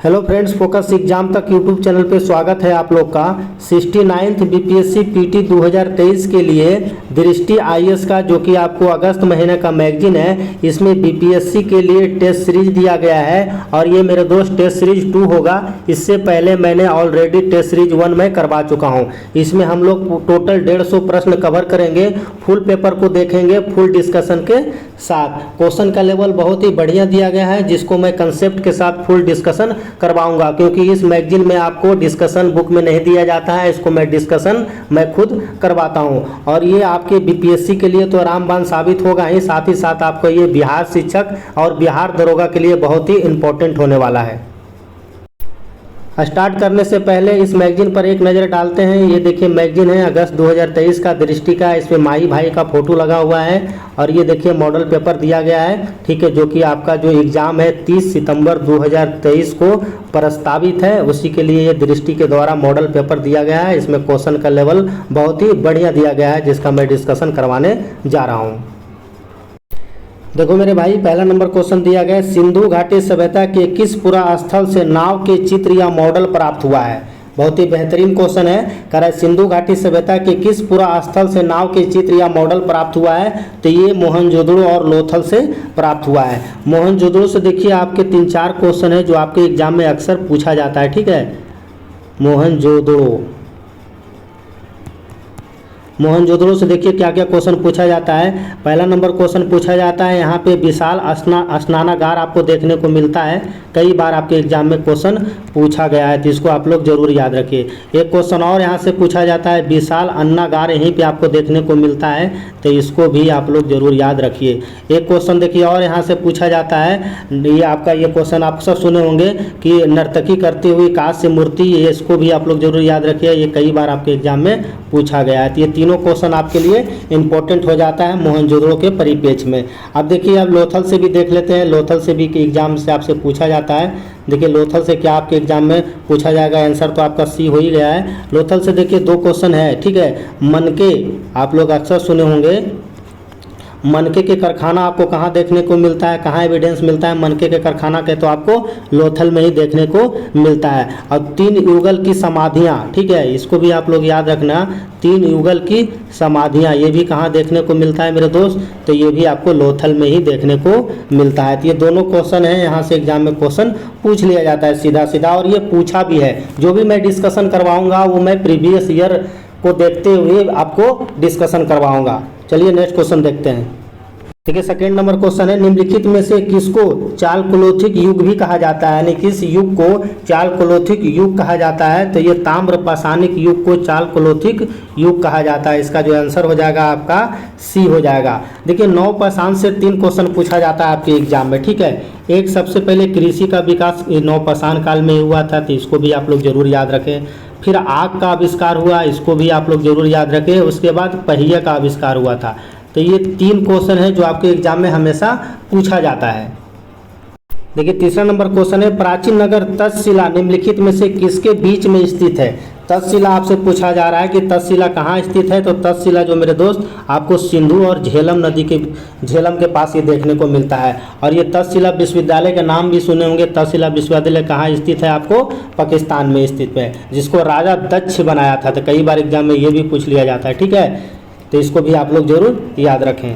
Hello friends, focus exam तक YouTube channel पे स्वागत है आप लोग का। 69th बीपीएससी पीटी 2023 के लिए दृष्टि आईएएस का जो कि आपको अगस्त महीने का मैगजीन है, इसमें बीपीएससी के लिए टेस्ट सीरीज दिया गया है और ये मेरे दोस्त टेस्ट सीरीज 2 होगा। इससे पहले मैंने ऑलरेडी टेस्ट सीरीज 1 में करवा चुका हूँ। इसमें हम लोग टोटल 150 प्रश्न कवर करेंगे, फुल पेपर को देखेंगे फुल डिस्कशन के साथ। क्वेश्चन का लेवल बहुत ही बढ़िया दिया गया है, जिसको मैं कंसेप्ट के साथ फुल डिस्कशन करवाऊंगा, क्योंकि इस मैगजीन में आपको डिस्कशन बुक में नहीं दिया जाता है। इसको मैं डिस्कशन मैं खुद करवाता हूं और ये आपके बीपीएससी के लिए तो रामबाण साबित होगा ही, साथ ही साथ आपको ये बिहार शिक्षक और बिहार दरोगा के लिए बहुत ही इंपॉर्टेंट होने वाला है। स्टार्ट करने से पहले इस मैगजीन पर एक नज़र डालते हैं। ये देखिए मैगजीन है अगस्त 2023 का दृष्टि का। इसमें माई भाई का फोटो लगा हुआ है और ये देखिए मॉडल पेपर दिया गया है, ठीक है, जो कि आपका जो एग्ज़ाम है 30 सितंबर 2023 को प्रस्तावित है, उसी के लिए ये दृष्टि के द्वारा मॉडल पेपर दिया गया है। इसमें क्वेश्चन का लेवल बहुत ही बढ़िया दिया गया है, जिसका मैं डिस्कशन करवाने जा रहा हूँ। देखो मेरे भाई, पहला नंबर क्वेश्चन दिया गया है, सिंधु घाटी सभ्यता के किस पुरा स्थल से नाव के चित्र या मॉडल प्राप्त हुआ है। बहुत ही बेहतरीन क्वेश्चन है। कह रहा है सिंधु घाटी सभ्यता के किस पुरा स्थल से नाव के चित्र या मॉडल प्राप्त हुआ है, तो ये मोहनजोदड़ो और लोथल से प्राप्त हुआ है। मोहनजोदड़ो से देखिए आपके 3-4 क्वेश्चन है जो आपके एग्जाम में अक्सर पूछा जाता है, ठीक है। मोहनजोदड़ो से देखिए क्या क्या क्वेश्चन पूछा जाता है। पहला नंबर क्वेश्चन पूछा जाता है, यहाँ पे विशाल स्नानागार आपको देखने को मिलता है। कई बार आपके एग्जाम में क्वेश्चन पूछा गया है, तो इसको आप लोग जरूर याद रखिए। एक क्वेश्चन और यहाँ से पूछा जाता है, विशाल अन्नागार यहीं पे आपको देखने को मिलता है, तो इसको भी आप लोग जरूर याद रखिए। एक क्वेश्चन देखिए और यहाँ से पूछा जाता है, ये आपका ये क्वेश्चन आप सब सुने होंगे कि नर्तकी करती हुई कांस्य मूर्ति, ये इसको भी आप लोग जरूर याद रखिए। ये कई बार आपके एग्जाम में पूछा गया है, तो ये तीनों क्वेश्चन आपके लिए इंपॉर्टेंट हो जाता है मोहनजोदड़ो के परिपेक्ष में। अब देखिए अब लोथल से भी देख लेते हैं। लोथल से भी एग्जाम से आपसे पूछा जाता है। देखिए लोथल से क्या आपके एग्जाम में पूछा जाएगा, आंसर तो आपका सी हो ही गया है। लोथल से देखिए 2 क्वेश्चन है, ठीक है। मनके आप लोग अक्सर सुने होंगे, मनके के कारखाना आपको कहाँ देखने को मिलता है, कहाँ एविडेंस मिलता है मनके के कारखाना के, तो आपको लोथल में ही देखने को मिलता है। और 3 युगल की समाधियाँ, ठीक है, इसको भी आप लोग याद रखना। 3 युगल की समाधियाँ ये भी कहाँ देखने को मिलता है मेरे दोस्त, तो ये भी आपको लोथल में ही देखने को मिलता है। तो ये दोनों क्वेश्चन हैं, यहाँ से एग्जाम में क्वेश्चन पूछ लिया जाता है सीधा सीधा, और ये पूछा भी है। जो भी मैं डिस्कशन करवाऊँगा वो मैं प्रीवियस ईयर को देखते हुए आपको डिस्कशन करवाऊँगा। चलिए नेक्स्ट क्वेश्चन देखते हैं। ठीक है, सेकेंड नंबर क्वेश्चन है, निम्नलिखित में से किसको चालकोलिथिक युग भी कहा जाता है, यानी किस युग को चालकोलिथिक युग कहा जाता है, तो ये ताम्र पाषाणिक युग को चालकोलिथिक युग कहा जाता है। इसका जो आंसर हो जाएगा आपका सी हो जाएगा। देखिए नवपाषाण से 3 क्वेश्चन पूछा जाता है आपके एग्जाम में, ठीक है। एक सबसे पहले कृषि का विकास नवपाषाण काल में हुआ था, तो इसको भी आप लोग जरूर याद रखें। फिर आग का आविष्कार हुआ, इसको भी आप लोग जरूर याद रखें। उसके बाद पहिए का आविष्कार हुआ था। तो ये 3 क्वेश्चन है जो आपके एग्जाम में हमेशा पूछा जाता है। देखिए तीसरा नंबर क्वेश्चन है, प्राचीन नगर तक्षशिला निम्नलिखित में से किसके बीच में स्थित है। तक्षशिला आपसे पूछा जा रहा है कि तक्षशिला कहाँ स्थित है, तो तक्षशिला जो मेरे दोस्त आपको सिंधु और झेलम नदी के झेलम के पास ये देखने को मिलता है। और ये तक्षशिला विश्वविद्यालय का नाम भी सुने होंगे। तक्षशिला विश्वविद्यालय कहाँ स्थित है, आपको पाकिस्तान में स्थित है, जिसको राजा दक्ष बनाया था। तो कई बार एग्जाम में ये भी पूछ लिया जाता है, ठीक है, तो इसको भी आप लोग जरूर याद रखें।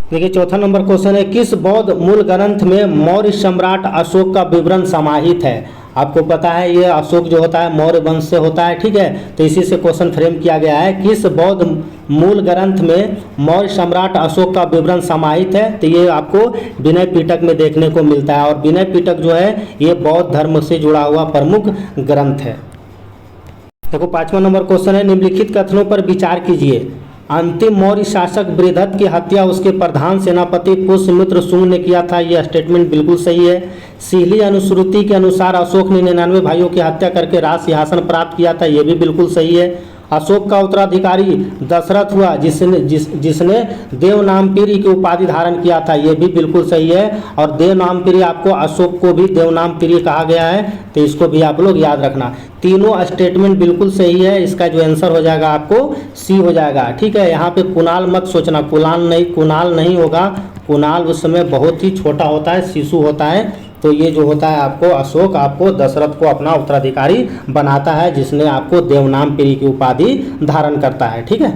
देखिए चौथा नंबर क्वेश्चन है, किस बौद्ध मूल ग्रंथ में मौर्य सम्राट अशोक का विवरण समाहित है। आपको पता है ये अशोक जो होता है मौर्य वंश से होता है, ठीक है, तो इसी से क्वेश्चन फ्रेम किया गया है। किस बौद्ध मूल ग्रंथ में मौर्य सम्राट अशोक का विवरण समाहित है, तो ये आपको विनय पिटक में देखने को मिलता है। और विनय पिटक जो है ये बौद्ध धर्म से जुड़ा हुआ प्रमुख ग्रंथ है। देखो 5वां नंबर क्वेश्चन है, निम्नलिखित कथनों पर विचार कीजिए। अंतिम मौर्य शासक बृहदत्त की हत्या उसके प्रधान सेनापति पुष्यमित्र शुंग ने किया था, यह स्टेटमेंट बिल्कुल सही है। सीली अनुश्रुति के अनुसार अशोक ने 99 भाइयों की हत्या करके राज सिंहासन प्राप्त किया था, यह भी बिल्कुल सही है। अशोक का उत्तराधिकारी दशरथ हुआ जिसने देवनामपीरी की उपाधि धारण किया था, ये भी बिल्कुल सही है। और देवनामपीरी आपको अशोक को भी देवनामपीरी कहा गया है, तो इसको भी आप लोग याद रखना। तीनों स्टेटमेंट बिल्कुल सही है। इसका जो आंसर हो जाएगा आपको सी हो जाएगा, ठीक है। यहाँ पे कुणाल मत सोचना, कुणाल नहीं होगा। कुणाल उस समय बहुत ही छोटा होता है, शिशु होता है, तो ये जो होता है आपको अशोक आपको दशरथ को अपना उत्तराधिकारी बनाता है, जिसने आपको देवनामपुरी की उपाधि धारण करता है। ठीक है,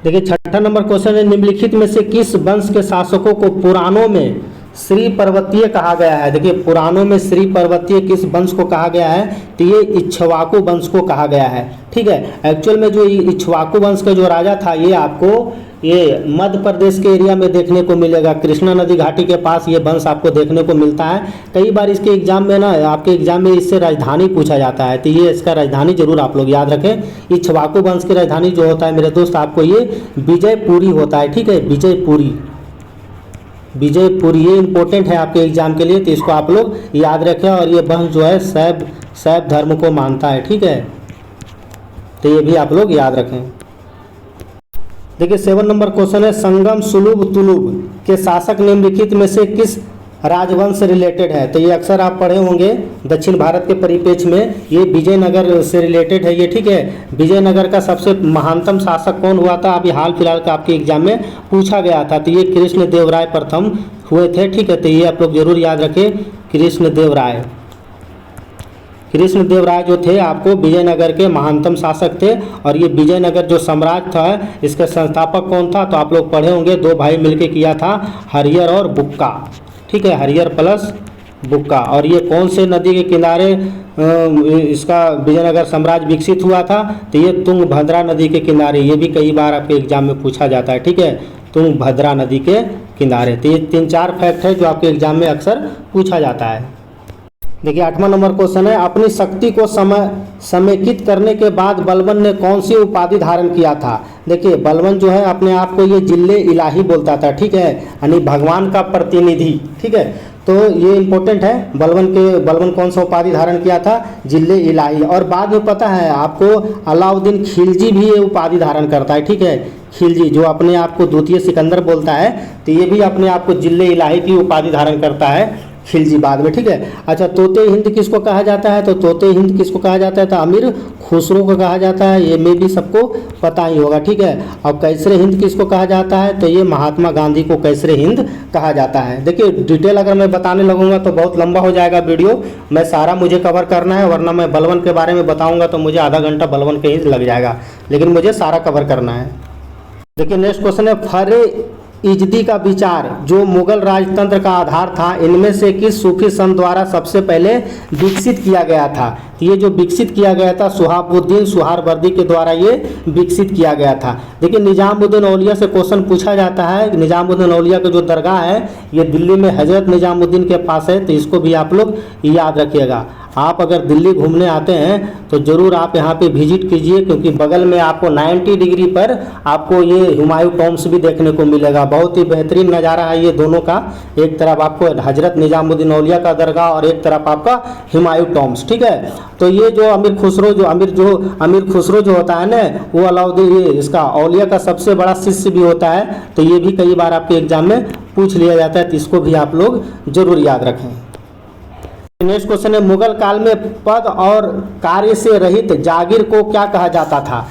देखिए छठा नंबर क्वेश्चन है, निम्नलिखित में से किस वंश के शासकों को पुराणों में श्री पर्वतीय कहा गया है। देखिए पुराणों में श्री पर्वतीय किस वंश को कहा गया है, तो ये इक्ष्वाकु वंश को कहा गया है। ठीक है, एक्चुअल में जो इक्ष्वाकु वंश का जो राजा था ये आपको ये मध्य प्रदेश के एरिया में देखने को मिलेगा, कृष्णा नदी घाटी के पास ये वंश आपको देखने को मिलता है। कई बार इसके एग्जाम में ना, आपके एग्जाम में इससे राजधानी पूछा जाता है, तो ये इसका राजधानी जरूर आप लोग याद रखें। इक्ष्वाकु वंश की राजधानी जो होता है मेरे दोस्त आपको ये विजयपुरी होता है। ठीक है, विजयपुरी, विजयपुरी, ये इंपॉर्टेंट है आपके एग्जाम के लिए, तो इसको आप लोग याद रखें। और ये वंश जो है शैव धर्म को मानता है। ठीक है, तो ये भी आप लोग याद रखें। देखिए 7 नंबर क्वेश्चन है, संगम सुलुभ तुलुभ के शासक निम्नलिखित में से किस राजवंश से रिलेटेड है। तो ये अक्सर आप पढ़े होंगे दक्षिण भारत के परिप्रेक्ष्य में, ये विजयनगर से रिलेटेड है ये। ठीक है, विजयनगर का सबसे महानतम शासक कौन हुआ था, अभी हाल फिलहाल का आपके एग्जाम में पूछा गया था, तो ये कृष्णदेवराय प्रथम हुए थे। ठीक है, तो ये आप लोग जरूर याद रखें, कृष्णदेवराय जो थे आपको विजयनगर के महानतम शासक थे। और ये विजयनगर जो साम्राज्य था इसका संस्थापक कौन था, तो आप लोग पढ़े होंगे, दो भाई मिलके किया था, हरियर और बुक्का। ठीक है, हरियर प्लस बुक्का। और ये कौन से नदी के किनारे इसका विजयनगर साम्राज्य विकसित हुआ था, तो ये तुंगभद्रा नदी के किनारे, ये भी कई बार आपके एग्जाम में पूछा जाता है। ठीक है, तुंगभद्रा नदी के किनारे। तो ये 3-4 फैक्ट है जो आपके एग्जाम में अक्सर पूछा जाता है। देखिए 8वां नंबर क्वेश्चन है, अपनी शक्ति को समेकित करने के बाद बलबन ने कौन सी उपाधि धारण किया था। देखिए बलबन जो है अपने आप को ये जिल्ले इलाही बोलता था। ठीक है, यानी भगवान का प्रतिनिधि। ठीक है, तो ये इंपॉर्टेंट है, बलबन कौन सा उपाधि धारण किया था, जिल्ले इलाही। और बाद में पता है आपको अलाउद्दीन खिलजी भी ये उपाधि धारण करता है। ठीक है, खिलजी जो अपने आप को द्वितीय सिकंदर बोलता है, तो ये भी अपने आप को जिल्ले इलाही की उपाधि धारण करता है खिलजी बाद में। ठीक है, अच्छा तोते हिंद किसको कहा जाता है, तो तोते हिंद किसको कहा जाता है, तो अमीर खुसरो को कहा जाता है, ये में भी सबको पता ही होगा। ठीक है, अब कैसरे हिंद किसको कहा जाता है, तो ये महात्मा गांधी को कैसरे हिंद कहा जाता है। देखिए डिटेल अगर मैं बताने लगूंगा तो बहुत लंबा हो जाएगा वीडियो, मैं सारा मुझे कवर करना है, वरना मैं बलबन के बारे में बताऊंगा तो मुझे आधा घंटा बलबन के ही लग जाएगा, लेकिन मुझे सारा कवर करना है। देखिए नेक्स्ट क्वेश्चन है, फरे इजदी का विचार जो मुगल राजतंत्र का आधार था, इनमें से किस सूफी संत द्वारा सबसे पहले विकसित किया गया था। ये जो विकसित किया गया था सुहाबुद्दीन सुहारवर्दी के द्वारा ये विकसित किया गया था। देखिए निजामुद्दीन औलिया से क्वेश्चन पूछा जाता है। निजामुद्दीन औलिया का जो दरगाह है ये दिल्ली में हजरत निजामुद्दीन के पास है, तो इसको भी आप लोग याद रखिएगा। आप अगर दिल्ली घूमने आते हैं तो ज़रूर आप यहाँ पे विजिट कीजिए, क्योंकि बगल में आपको 90 डिग्री पर आपको ये हुमायूं टॉम्ब्स भी देखने को मिलेगा। बहुत ही बेहतरीन नज़ारा है ये दोनों का, एक तरफ आपको हजरत निजामुद्दीन औलिया का दरगाह और एक तरफ आपका हुमायूं टॉम्ब्स। ठीक है, तो ये जो अमीर खुसरो जो होता है ना, वो अलाउद्दीन ये इसका औलिया का सबसे बड़ा शिष्य भी होता है, तो ये भी कई बार आपके एग्जाम में पूछ लिया जाता है, तो इसको भी आप लोग जरूर याद रखें। नेक्स्ट क्वेश्चन है, मुगल काल में पद और कार्य से रहित जागीर को क्या कहा जाता था।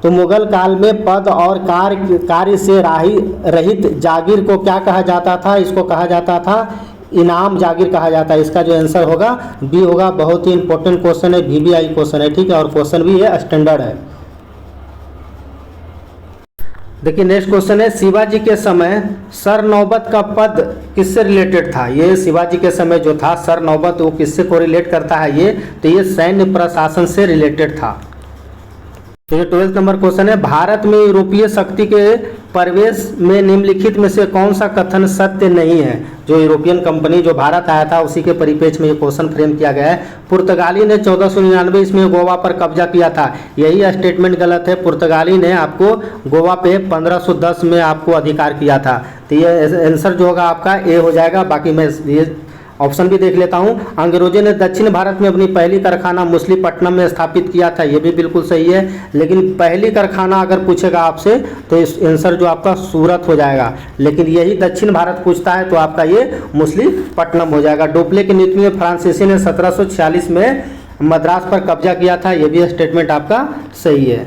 तो मुगल काल में पद और कार्य से रहित जागीर को क्या कहा जाता था, इसको कहा जाता था इनाम जागीर कहा जाता है। इसका जो आंसर होगा बी होगा। बहुत ही इंपॉर्टेंट क्वेश्चन है, VVI क्वेश्चन है। ठीक है, और क्वेश्चन भी है स्टैंडर्ड है। देखिए नेक्स्ट क्वेश्चन है, शिवाजी के समय सर नौबत का पद किससे रिलेटेड था। ये शिवाजी के समय जो था सर नौबत, वो किससे को रिलेट करता है ये, तो ये सैन्य प्रशासन से रिलेटेड था। तो ये 12th नंबर क्वेश्चन है, भारत में यूरोपीय शक्ति के प्रवेश में निम्नलिखित में से कौन सा कथन सत्य नहीं है। जो यूरोपियन कंपनी जो भारत आया था उसी के परिप्रेक्ष्य में ये क्वेश्चन फ्रेम किया गया है। पुर्तगाली ने 1499 इसमें गोवा पर कब्जा किया था, यही स्टेटमेंट गलत है। पुर्तगाली ने आपको गोवा पे 1510 में आपको अधिकार किया था। तो ये आंसर जो होगा आपका ए हो जाएगा। बाकी मैं ये ऑप्शन भी देख लेता हूँ। अंग्रेजों ने दक्षिण भारत में अपनी पहली कारखाना मछलीपट्टनम में स्थापित किया था, ये भी बिल्कुल सही है। लेकिन पहली कारखाना अगर पूछेगा आपसे तो इस आंसर जो आपका सूरत हो जाएगा, लेकिन यही दक्षिण भारत पूछता है तो आपका ये मछलीपट्टनम हो जाएगा। डोपले की नीति में फ्रांसीसी ने 1746 में मद्रास पर कब्जा किया था, ये भी स्टेटमेंट आपका सही है।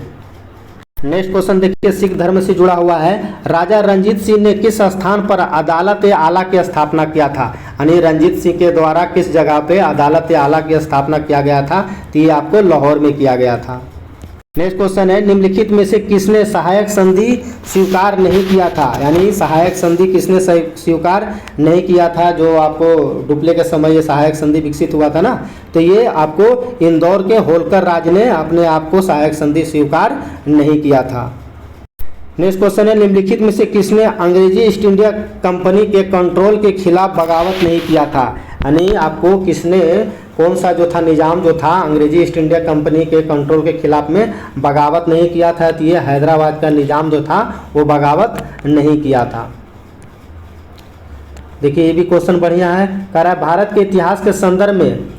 नेक्स्ट क्वेश्चन देखिए, सिख धर्म से जुड़ा हुआ है। राजा रंजीत सिंह ने किस स्थान पर अदालत आला की स्थापना किया था? यानी रंजीत सिंह के द्वारा किस जगह पे अदालत आला की स्थापना किया गया था? तो ये आपको लाहौर में किया गया था। नेक्स्ट क्वेश्चन है, निम्नलिखित में से किसने सहायक संधि स्वीकार नहीं किया था? यानी सहायक संधि किसने स्वीकार नहीं किया था? जो आपको डुप्ले के समय ये सहायक संधि विकसित हुआ था ना, तो ये आपको इंदौर के होलकर राज ने अपने आप को सहायक संधि स्वीकार नहीं किया था। नेक्स्ट क्वेश्चन है, निम्नलिखित में से किसने अंग्रेजी ईस्ट इंडिया कंपनी के कंट्रोल के खिलाफ बगावत नहीं किया था? यानी आपको किसने, कौन सा जो था निज़ाम जो था अंग्रेजी ईस्ट इंडिया कंपनी के कंट्रोल के खिलाफ में बगावत नहीं किया था? तो ये हैदराबाद का निज़ाम जो था वो बगावत नहीं किया था। देखिए ये भी क्वेश्चन बढ़िया है, कह रहा है भारत के इतिहास के संदर्भ में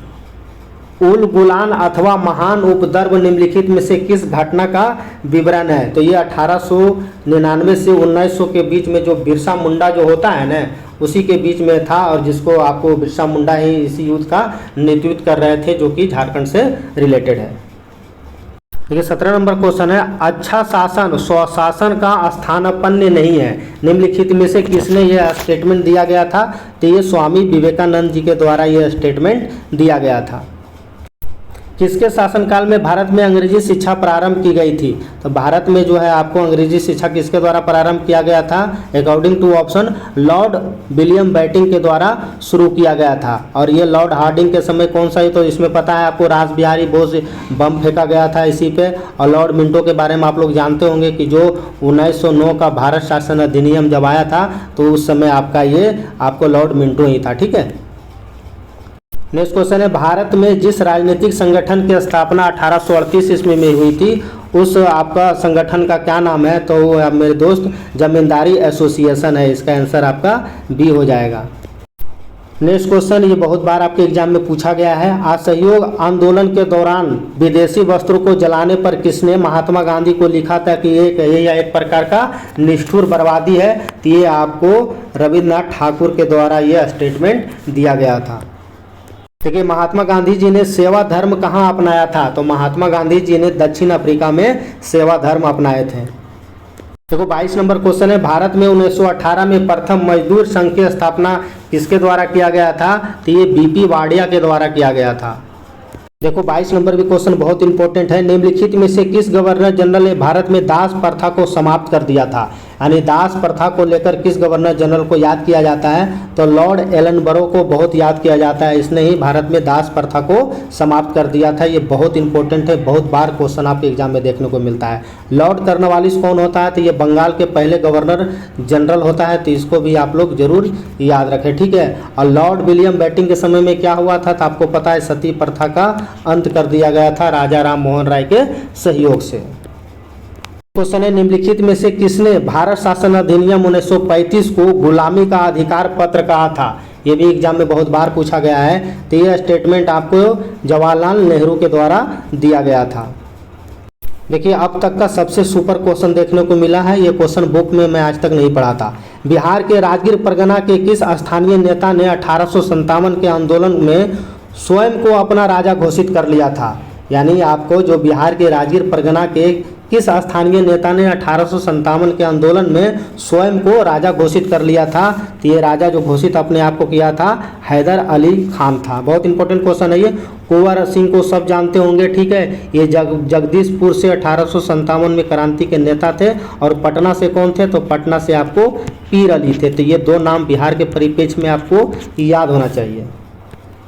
उल गुलान अथवा महान उपद्रव निम्नलिखित में से किस घटना का विवरण है? तो ये 1899 से 1900 के बीच में जो बिरसा मुंडा जो होता है ना, उसी के बीच में था, और जिसको आपको बिरसा मुंडा ही इसी युद्ध का नेतृत्व कर रहे थे, जो कि झारखंड से रिलेटेड है। देखिए 17 नंबर क्वेश्चन है, अच्छा शासन स्वशासन का स्थानापन्न नहीं है, निम्नलिखित में से किसने यह स्टेटमेंट दिया गया था? तो ये स्वामी विवेकानंद जी के द्वारा यह स्टेटमेंट दिया गया था। किसके शासनकाल में भारत में अंग्रेजी शिक्षा प्रारंभ की गई थी? तो भारत में जो है आपको अंग्रेजी शिक्षा किसके द्वारा प्रारंभ किया गया था? According to option Lord William Bentinck के द्वारा शुरू किया गया था। और ये लॉर्ड हार्डिंग के समय कौन सा है? तो इसमें पता है आपको, रास बिहारी बोस बम फेंका गया था इसी पे। और लॉर्ड मिंटो के बारे में आप लोग जानते होंगे कि जो 1909 का भारत शासन अधिनियम जब आया था, तो उस समय आपका ये आपको लॉर्ड मिंटो ही था। ठीक है। नेक्स्ट क्वेश्चन है, भारत में जिस राजनीतिक संगठन की स्थापना 1838 ईस्वी में हुई थी, उस आपका संगठन का क्या नाम है? तो वो मेरे दोस्त जमींदारी एसोसिएशन है। इसका आंसर आपका बी हो जाएगा। नेक्स्ट क्वेश्चन, ये बहुत बार आपके एग्जाम में पूछा गया है, असहयोग आंदोलन के दौरान विदेशी वस्त्रों को जलाने पर किसने महात्मा गांधी को लिखा था कि ये एक प्रकार का निष्ठुर बर्बादी है? तो ये आपको रविन्द्रनाथ ठाकुर के द्वारा ये स्टेटमेंट दिया गया था। देखिए महात्मा गांधी जी ने सेवा धर्म कहाँ अपनाया था? तो महात्मा गांधी जी ने दक्षिण अफ्रीका में सेवा धर्म अपनाए थे। देखो 22 नंबर क्वेश्चन है, भारत में 1918 में प्रथम मजदूर संघ की स्थापना किसके द्वारा किया गया था? तो ये बीपी वाडिया के द्वारा किया गया था। देखो 22 नंबर भी क्वेश्चन बहुत इंपॉर्टेंट है, निम्नलिखित में से किस गवर्नर जनरल ने भारत में दास प्रथा को समाप्त कर दिया था? यानी दास प्रथा को लेकर किस गवर्नर जनरल को याद किया जाता है? तो लॉर्ड एलनबरो को बहुत याद किया जाता है। इसने ही भारत में दास प्रथा को समाप्त कर दिया था। ये बहुत इंपॉर्टेंट है, बहुत बार क्वेश्चन आपके एग्जाम में देखने को मिलता है। लॉर्ड कर्नवालिस कौन होता है? तो ये बंगाल के पहले गवर्नर जनरल होता है, तो इसको भी आप लोग जरूर याद रखें। ठीक है। और लॉर्ड विलियम बेंटिंक के समय में क्या हुआ था? तो आपको पता है सती प्रथा का अंत कर दिया गया था राजा राम मोहन राय के सहयोग से। क्वेश्चन है, निम्नलिखित में से किसने भारत शासन अधिनियम 1935 को गुलामी का अधिकार पत्र कहा था? ये भी एग्जाम में बहुत बार पूछा गया है। तो यह स्टेटमेंट आपको जवाहरलाल नेहरू के द्वारा दिया गया था। देखिए अब तक का सबसे सुपर क्वेश्चन देखने को मिला है। ये क्वेश्चन बुक में मैं आज तक नहीं पढ़ा था। बिहार के राजगीर परगना के किस स्थानीय नेता ने 1857 के आंदोलन में स्वयं को अपना राजा घोषित कर लिया था? यानी आपको जो बिहार के राजगीर परगना के किस स्थानीय नेता ने 1857 के आंदोलन में स्वयं को राजा घोषित कर लिया था? तो ये राजा जो घोषित अपने आप को किया था हैदर अली खान था। बहुत इंपॉर्टेंट क्वेश्चन है ये। कुंवर सिंह को सब जानते होंगे। ठीक है। ये जगदीशपुर से 1857 में क्रांति के नेता थे। और पटना से कौन थे? तो पटना से आपको पीर अली थे। तो ये दो नाम बिहार के परिप्रेक्ष्य में आपको याद होना चाहिए।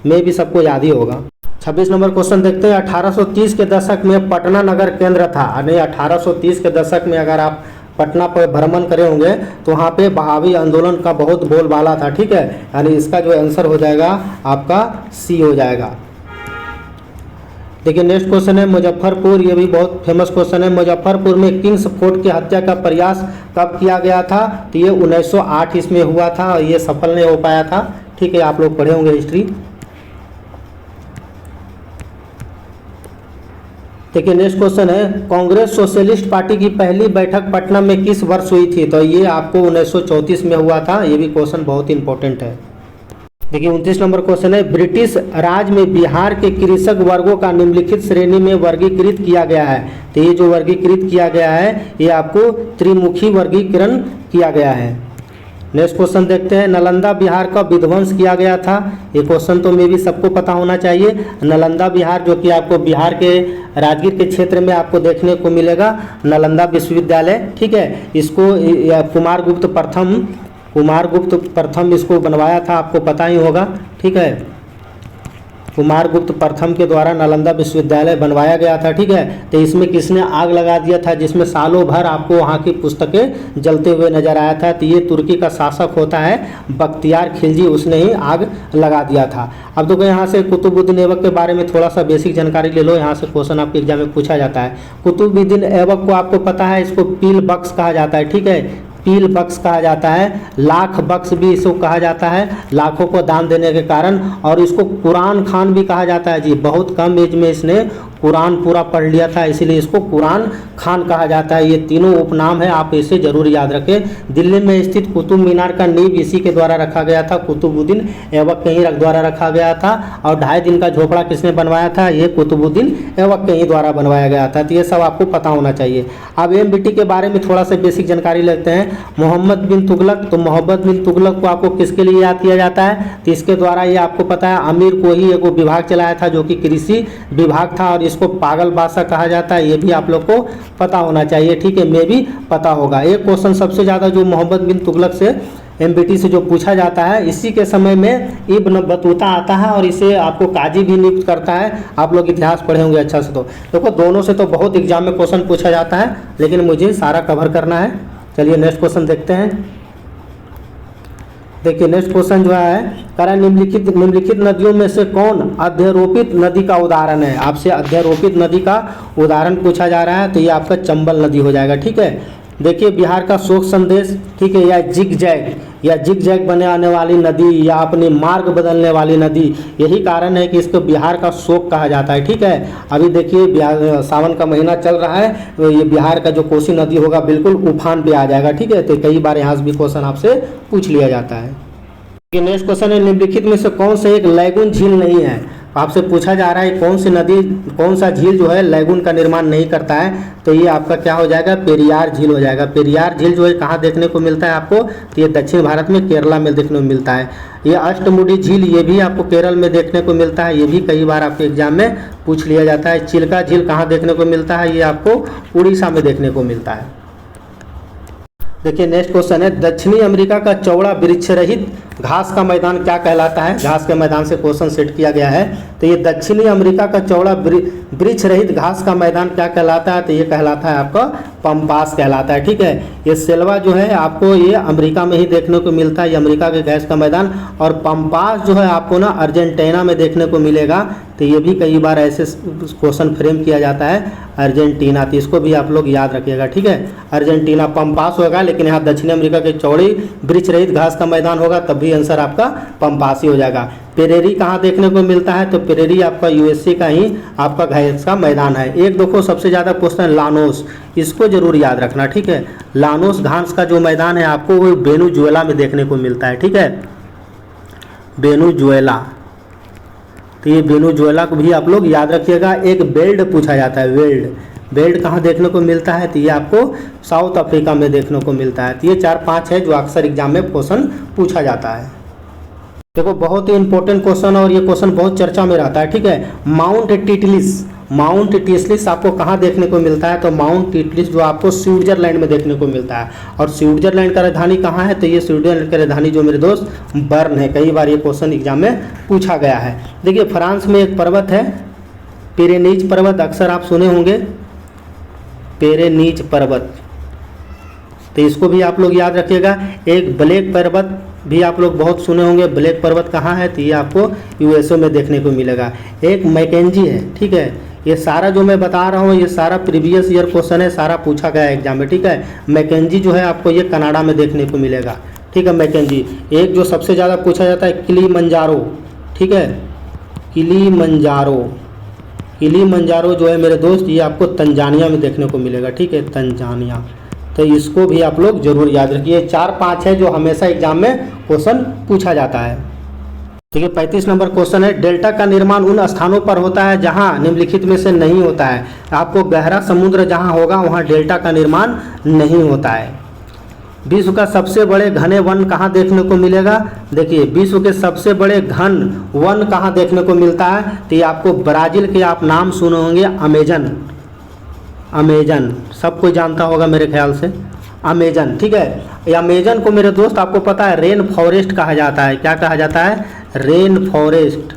मैं भी सबको याद ही होगा। 26 नंबर क्वेश्चन देखते हैं। 1830 के दशक में पटना नगर केंद्र था। यानी 1830 के दशक में अगर आप पटना पर भ्रमण करे होंगे तो वहाँ पे बहावी आंदोलन का बहुत बोलबाला था। ठीक है। यानी इसका जो आंसर हो जाएगा आपका सी हो जाएगा। देखिए नेक्स्ट क्वेश्चन है मुजफ्फरपुर। ये भी बहुत फेमस क्वेश्चन है। मुजफ्फरपुर में किंग्स फोर्ट की हत्या का प्रयास कब किया गया था? तो ये 1908 इसमें हुआ था और ये सफल नहीं हो पाया था। ठीक है। आप लोग पढ़े होंगे हिस्ट्री। देखिए नेक्स्ट क्वेश्चन है, कांग्रेस सोशलिस्ट पार्टी की पहली बैठक पटना में किस वर्ष हुई थी? तो ये आपको 1934 में हुआ था। ये भी क्वेश्चन बहुत इंपॉर्टेंट है। देखिए 29 नंबर क्वेश्चन है, ब्रिटिश राज में बिहार के कृषक वर्गों का निम्नलिखित श्रेणी में वर्गीकृत किया गया है। तो ये जो वर्गीकृत किया गया है ये आपको त्रिमुखी वर्गीकरण किया गया है। नेक्स्ट क्वेश्चन देखते हैं, नालंदा बिहार का विध्वंस किया गया था। ये क्वेश्चन तो मे भी सबको पता होना चाहिए। नालंदा बिहार जो कि आपको बिहार के राजगीर के क्षेत्र में आपको देखने को मिलेगा, नालंदा विश्वविद्यालय, ठीक है। इसको कुमारगुप्त प्रथम इसको बनवाया था, आपको पता ही होगा, ठीक है। कुमारगुप्त प्रथम के द्वारा नालंदा विश्वविद्यालय बनवाया गया था, ठीक है। तो इसमें किसने आग लगा दिया था, जिसमें सालों भर आपको वहाँ की पुस्तकें जलते हुए नजर आया था। तो ये तुर्की का शासक होता है बख्तियार खिलजी, उसने ही आग लगा दिया था। अब देखो यहाँ से कुतुबुद्दीन ऐबक के बारे में थोड़ा सा बेसिक जानकारी ले लो, यहाँ से क्वेश्चन आपके एग्जाम में पूछा जाता है। कुतुबुद्दीन ऐबक को आपको पता है, इसको पील बख्श कहा जाता है, ठीक है। पील बख्श कहा जाता है, लाख बख्श भी इसको कहा जाता है, लाखों को दान देने के कारण। और इसको कुरान खान भी कहा जाता है जी, बहुत कम एज में इसने कुरान पूरा पढ़ लिया था, इसीलिए इसको कुरान खान कहा जाता है। ये तीनों उपनाम है, आप इसे जरूर याद रखें। दिल्ली में स्थित कुतुब मीनार का नींव इसी के द्वारा रखा गया था, कुतुबुद्दीन ऐबक के ही द्वारा रखा गया था। और 2.5 दिन का झोपड़ा किसने बनवाया था, ये कुतुबुद्दीन ऐबक के ही द्वारा बनवाया गया था। तो ये सब आपको पता होना चाहिए। अब एमबीटी के बारे में थोड़ा सा बेसिक जानकारी लेते हैं। मोहम्मद बिन तुगलक, तो मोहम्मद बिन तुगलक को आपको किसके लिए याद किया जाता है, तो इसके द्वारा ये आपको पता है अमीर को ही एक विभाग चलाया था जो कि कृषि विभाग था, और इसको पागल बादशाह कहा जाता है। ये भी आप लोग को पता होना चाहिए, ठीक है, मैं भी पता होगा। एक क्वेश्चन सबसे ज़्यादा जो मोहम्मद बिन तुगलक से एमबीटी से जो पूछा जाता है, इसी के समय में इब्न बतूता आता है और इसे आपको काजी भी नियुक्त करता है। आप लोग इतिहास पढ़े होंगे अच्छा से। तो देखो दोनों से तो बहुत एग्जाम में क्वेश्चन पूछा जाता है, लेकिन मुझे सारा कवर करना है। चलिए नेक्स्ट क्वेश्चन देखते हैं। देखिए नेक्स्ट क्वेश्चन जो है, करा निम्नलिखित नदियों में से कौन अध्यारोपित नदी का उदाहरण है। आपसे अध्यारोपित नदी का उदाहरण पूछा जा रहा है, तो ये आपका चंबल नदी हो जाएगा, ठीक है। देखिए बिहार का शोक संदेश, ठीक है, या जिग जैग बनने आने वाली नदी, या अपनी मार्ग बदलने वाली नदी, यही कारण है कि इसको बिहार का शोक कहा जाता है, ठीक है। अभी देखिए बिहार सावन का महीना चल रहा है, तो ये बिहार का जो कोसी नदी होगा बिल्कुल उफान पे आ जाएगा, ठीक है। तो कई बार यहाँ से भी क्वेश्चन आपसे पूछ लिया जाता है। नेक्स्ट क्वेश्चन है, निम्नलिखित में से कौन से एक लैगून झील नहीं है। आपसे पूछा जा रहा है कौन सी नदी, कौन सा झील जो है लैगून का निर्माण नहीं करता है, तो ये आपका क्या हो जाएगा, पेरियार झील हो जाएगा। पेरियार झील जो है कहाँ देखने को मिलता है आपको, तो ये दक्षिण भारत में केरला में देखने को मिलता है। ये अष्टमुडी झील, ये भी आपको केरल में देखने को मिलता है, ये भी कई बार आपके एग्जाम में पूछ लिया जाता है। चिल्का झील कहाँ देखने को मिलता है, ये आपको उड़ीसा में देखने को मिलता है। देखिए नेक्स्ट क्वेश्चन है, दक्षिणी अमेरिका का चौड़ा वृक्ष रहित घास का मैदान क्या कहलाता है। घास के मैदान से क्वेश्चन सेट किया गया है। तो ये दक्षिणी अमेरिका का चौड़ा वृक्ष रहित घास का मैदान क्या कहलाता है, तो ये कहलाता है आपका पम्पास कहलाता है, ठीक है। ये सेल्वा जो है आपको ये अमेरिका में ही देखने को मिलता है, ये अमेरिका के घास का मैदान। और पम्पास जो है आपको ना अर्जेंटीना में देखने को मिलेगा। तो ये भी कई बार ऐसे क्वेश्चन फ्रेम किया जाता है, अर्जेंटीना, तो इसको भी आप लोग याद रखिएगा, ठीक है। अर्जेंटीना पम्पास होगा, लेकिन यहाँ दक्षिणी अमेरिका के चौड़ी वृक्ष रहित घास का मैदान होगा, तब भी आंसर आपका पम्पास ही हो जाएगा। पेरेरी कहाँ देखने को मिलता है, तो पेरेरी आपका यूएसए का ही आपका घास का मैदान है। एक देखो सबसे ज़्यादा क्वेश्चन लानोस, इसको जरूर याद रखना, ठीक है। लानोस घास का जो मैदान है आपको वो वेनेजुएला में देखने को मिलता है, ठीक है, वेनेजुएला। तो ये वेनेजुएला को भी आप लोग याद रखिएगा। एक बेल्ट पूछा जाता है, बेल्ट कहाँ देखने को मिलता है, तो ये आपको साउथ अफ्रीका में देखने को मिलता है। तो ये 4-5 है जो अक्सर एग्जाम में क्वेश्चन पूछा जाता है। देखो बहुत ही इंपॉर्टेंट क्वेश्चन, और ये क्वेश्चन बहुत चर्चा में रहता है, ठीक है। माउंट टिटलिस आपको कहाँ देखने को मिलता है, तो माउंट टिटलिस जो आपको स्विट्जरलैंड में देखने को मिलता है। और स्विट्जरलैंड का राजधानी कहाँ है, तो ये स्विट्जरलैंड की राजधानी जो मेरे दोस्त बर्न है। कई बार ये क्वेश्चन एग्जाम में पूछा गया है। देखिए फ्रांस में एक पर्वत है पिरेनीज पर्वत, अक्सर आप सुने होंगे पिरेनीज पर्वत, तो इसको भी आप लोग याद रखिएगा। एक ब्लैक पर्वत भी आप लोग बहुत सुने होंगे, ब्लैक पर्वत कहाँ है, तो ये आपको यूएसए में देखने को मिलेगा। एक मैकेंजी है, ठीक है। ये सारा जो मैं बता रहा हूँ ये सारा प्रीवियस ईयर क्वेश्चन है, सारा पूछा गया है एग्जाम में, ठीक है। मैकेंजी जो है आपको ये कनाडा में देखने को मिलेगा, ठीक है। मैकेंजी एक जो सबसे ज़्यादा पूछा जाता है किलीमंजारो, ठीक है, किलीमंजारो जो है मेरे दोस्त ये आपको तंजानिया में देखने को मिलेगा, ठीक है, तंजानिया। तो इसको भी आप लोग जरूर याद रखिए। 4-5 है जो हमेशा एग्जाम में क्वेश्चन पूछा जाता है। ठीक है, 35 नंबर क्वेश्चन है, डेल्टा का निर्माण उन स्थानों पर होता है जहां निम्नलिखित में से नहीं होता है। आपको गहरा समुद्र जहां होगा वहां डेल्टा का निर्माण नहीं होता है। विश्व का सबसे बड़े घने वन कहाँ देखने को मिलेगा? देखिए, विश्व के सबसे बड़े घन वन कहाँ देखने को मिलता है? तो ये आपको ब्राज़ील के आप नाम सुने होंगे, अमेजन। अमेजन सब कोई जानता होगा मेरे ख्याल से, अमेजन। ठीक है, ये अमेजन को मेरे दोस्त आपको पता है रेन फॉरेस्ट कहा जाता है। क्या कहा जाता है? Rain forest.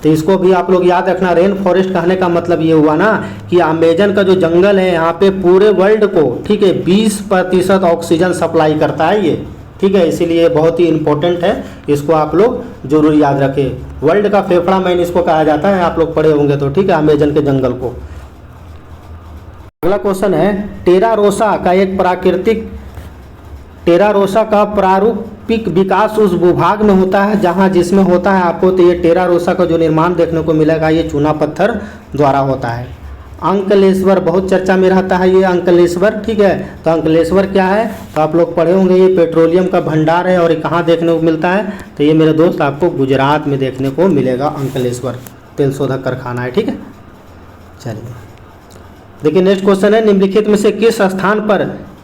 तो इसको भी आप लोग याद रखना। रेन फॉरेस्ट कहने का मतलब ये हुआ ना कि अमेजन का जो जंगल है यहाँ पे पूरे वर्ल्ड को, ठीक है, 20% ऑक्सीजन सप्लाई करता है ये। ठीक है, इसीलिए बहुत ही इंपॉर्टेंट है, इसको आप लोग जरूर याद रखें। वर्ल्ड का फेफड़ा मैन इसको कहा जाता है, आप लोग पढ़े होंगे तो। ठीक है, अमेजन के जंगल को। अगला क्वेश्चन है, टेरा रोसा का प्रारूपिक विकास उस भूभाग में होता है जहां जिसमें होता है आपको। तो ये टेरा रोसा का जो निर्माण देखने को मिलेगा ये चूना पत्थर द्वारा होता है। अंकलेश्वर बहुत चर्चा में रहता है ये अंकलेश्वर। ठीक है, तो अंकलेश्वर क्या है? तो आप लोग पढ़े होंगे, ये पेट्रोलियम का भंडार है। और ये कहाँ देखने को मिलता है? तो ये मेरे दोस्त आपको गुजरात में देखने को मिलेगा अंकलेश्वर, तेल शोधक कारखाना है। ठीक है, चलिए देखिए नेक्स्ट क्वेश्चन है, निम्नलिखित में से किस स्थान पर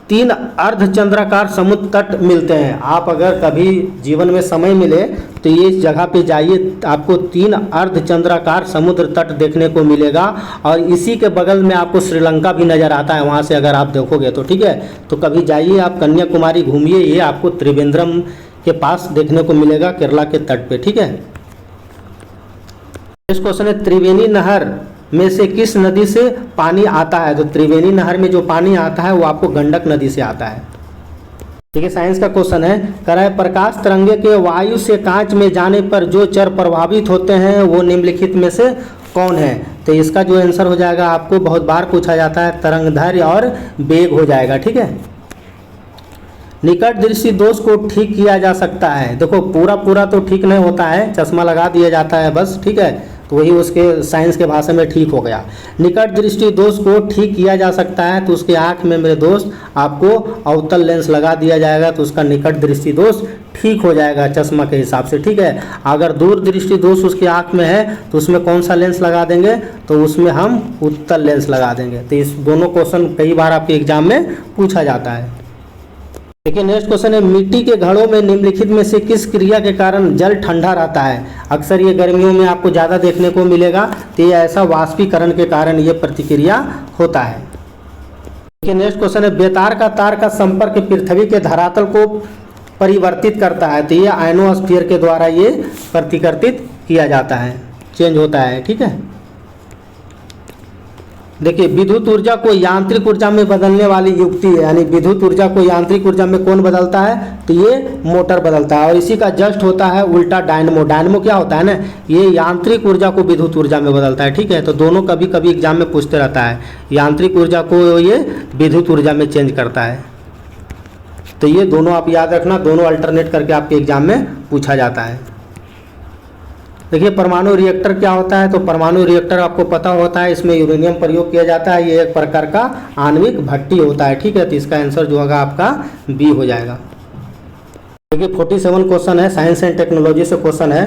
3 अर्धचंद्राकार समुद्र तट मिलते हैं? आप अगर कभी जीवन में समय मिले तो ये इस जगह पे जाइए, आपको 3 अर्धचंद्राकार समुद्र तट देखने को मिलेगा। और इसी के बगल में आपको श्रीलंका भी नज़र आता है वहाँ से अगर आप देखोगे तो। ठीक है, तो कभी जाइए आप कन्याकुमारी घूमिए, ये आपको त्रिवेंद्रम के पास देखने को मिलेगा, केरला के तट पे। ठीक है, नेक्स्ट क्वेश्चन है, त्रिवेणी नहर में से किस नदी से पानी आता है? तो त्रिवेणी नहर में जो पानी आता है वो आपको गंडक नदी से आता है। ठीक है, साइंस का क्वेश्चन है, कराए प्रकाश तरंगे के वायु से कांच में जाने पर जो चर प्रभावित होते हैं वो निम्नलिखित में से कौन है? तो इसका जो आंसर हो जाएगा, आपको बहुत बार पूछा जाता है, तरंगदैर्घ्य और वेग हो जाएगा। ठीक है, निकट दृष्टि दोष को ठीक किया जा सकता है। देखो पूरा तो ठीक नहीं होता है, चश्मा लगा दिया जाता है बस। ठीक है, तो वही उसके साइंस के भाषा में ठीक हो गया। निकट दृष्टि दोष को ठीक किया जा सकता है तो उसके आँख में मेरे दोस्त आपको अवतल लेंस लगा दिया जाएगा, तो उसका निकट दृष्टि दोष ठीक हो जाएगा चश्मा के हिसाब से। ठीक है, अगर दूर दृष्टि दोष उसकी आँख में है तो उसमें कौन सा लेंस लगा देंगे? तो उसमें हम उत्तल लेंस लगा देंगे। तो इस दोनों क्वेश्चन कई बार आपके एग्जाम में पूछा जाता है। देखिए नेक्स्ट क्वेश्चन है, मिट्टी के घड़ों में निम्नलिखित में से किस क्रिया के कारण जल ठंडा रहता है? अक्सर ये गर्मियों में आपको ज़्यादा देखने को मिलेगा, तो ये ऐसा वाष्पीकरण के कारण ये प्रतिक्रिया होता है। देखिए नेक्स्ट क्वेश्चन है, बेतार का तार का संपर्क पृथ्वी के धरातल को परिवर्तित करता है। तो ये आयनोस्फीयर के द्वारा ये प्रतिकर्तित किया जाता है, चेंज होता है। ठीक है, देखिए विद्युत ऊर्जा को यांत्रिक ऊर्जा में बदलने वाली युक्ति है, यानी विद्युत ऊर्जा को यांत्रिक ऊर्जा में कौन बदलता है? तो ये मोटर बदलता है। और इसी का जस्ट होता है उल्टा डायनमो। डायनमो क्या होता है ना, ये यांत्रिक ऊर्जा को विद्युत ऊर्जा में बदलता है। ठीक है, तो दोनों कभी कभी एग्जाम में पूछते रहता है, यांत्रिक ऊर्जा को ये विद्युत ऊर्जा में चेंज करता है। तो ये दोनों आप याद रखना, दोनों अल्टरनेट करके आपके एग्जाम में पूछा जाता है। देखिए परमाणु रिएक्टर क्या होता है? तो परमाणु रिएक्टर आपको पता होता है, इसमें यूरेनियम प्रयोग किया जाता है। ये एक प्रकार का आणविक भट्टी होता है। ठीक है, तो इसका आंसर जो होगा आपका बी हो जाएगा। देखिए 47 क्वेश्चन है, साइंस एंड टेक्नोलॉजी से क्वेश्चन है,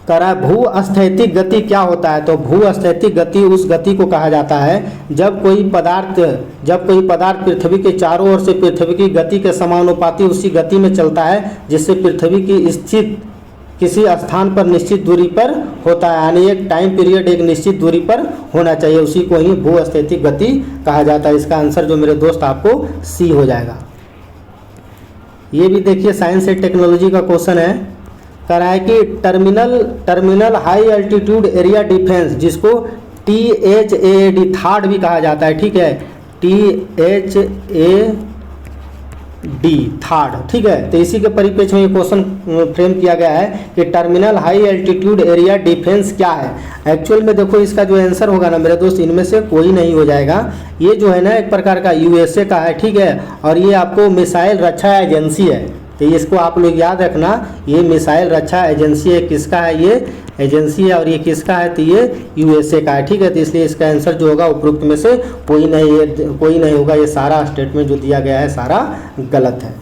करा भू-स्थैतिक गति क्या होता है? तो भू-स्थैतिक गति उस गति को कहा जाता है जब कोई पदार्थ पृथ्वी के चारों ओर से पृथ्वी की गति के समानुपाती उसी गति में चलता है जिससे पृथ्वी की स्थित किसी स्थान पर निश्चित दूरी पर होता है, यानी एक टाइम पीरियड एक निश्चित दूरी पर होना चाहिए, उसी को ही भू-स्थैतिक गति कहा जाता है। इसका आंसर जो मेरे दोस्त आपको सी हो जाएगा। ये भी देखिए साइंस एंड टेक्नोलॉजी का क्वेश्चन है, कह रहा है कि terminal high altitude area defence, जिसको THAAD थार्ड भी कहा जाता है। ठीक है, THAAD थर्ड। ठीक है, तो इसी के परिप्रेक्ष्य में ये क्वेश्चन फ्रेम किया गया है कि terminal high altitude area defence क्या है। एक्चुअल में देखो इसका जो आंसर होगा ना मेरे दोस्त, इनमें से कोई नहीं हो जाएगा। ये जो है ना एक प्रकार का USA का है। ठीक है, और ये आपको मिसाइल रक्षा एजेंसी है, तो इसको आप लोग याद रखना, ये मिसाइल रक्षा एजेंसी है। किसका है? ये एजेंसी है। और ये किसका है? तो ये USA का है। ठीक है, तो इसलिए इसका आंसर जो होगा उपरोक्त में से कोई नहीं होगा। ये सारा स्टेटमेंट जो दिया गया है सारा गलत है।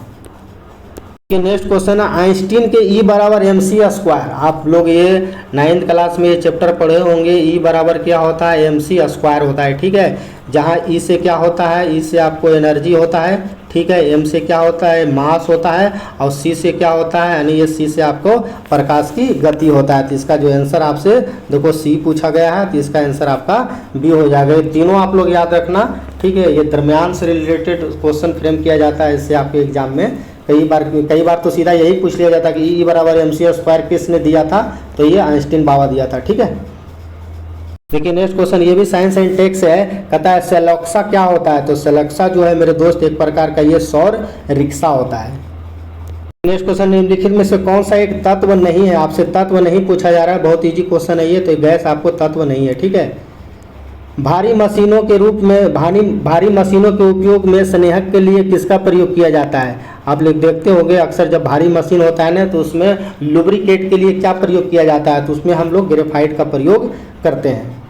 नेक्स्ट क्वेश्चन है आइंस्टीन के E बराबर MC स्क्वायर। आप लोग ये 9th क्लास में ये चैप्टर पढ़े होंगे। E बराबर क्या होता है, MC स्क्वायर होता है, ठीक है। जहाँ E से क्या होता है, E से आपको एनर्जी होता है, ठीक है। M से क्या होता है, मास होता है, और C से क्या होता है, यानी ये C से आपको प्रकाश की गति होता है। तो इसका जो आंसर आपसे देखो C पूछा गया है, तो इसका आंसर आपका B हो जाएगा। ये तीनों आप लोग याद रखना, ठीक है। ये दरमियान से रिलेटेड क्वेश्चन फ्रेम किया जाता है इससे आपके एग्जाम में। कई बार तो सीधा यही पूछ लिया जाता है कि E बराबर MC स्क्वायर किसने दिया था, तो ये आइंस्टीन बाबा दिया था, ठीक है। देखिए नेक्स्ट क्वेश्चन, ये भी साइंस एंड टेक्स है। कहता है सेलेक्सा क्या होता है, तो सेलेक्सा जो है मेरे दोस्त एक प्रकार का ये सौर रिक्शा होता है। नेक्स्ट क्वेश्चन, निम्नलिखित में से कौन सा एक तत्व नहीं है, आपसे तत्व नहीं पूछा जा रहा है, बहुत इजी क्वेश्चन है ये। तो गैस आपको तत्व नहीं है, ठीक है। भारी मशीनों के रूप में भारी मशीनों के उपयोग में स्नेहक के लिए किसका प्रयोग किया जाता है। आप लोग देखते होंगे अक्सर जब भारी मशीन होता है ना, तो उसमें लुब्रिकेट के लिए क्या प्रयोग किया जाता है, तो उसमें हम लोग ग्रेफाइट का प्रयोग करते हैं।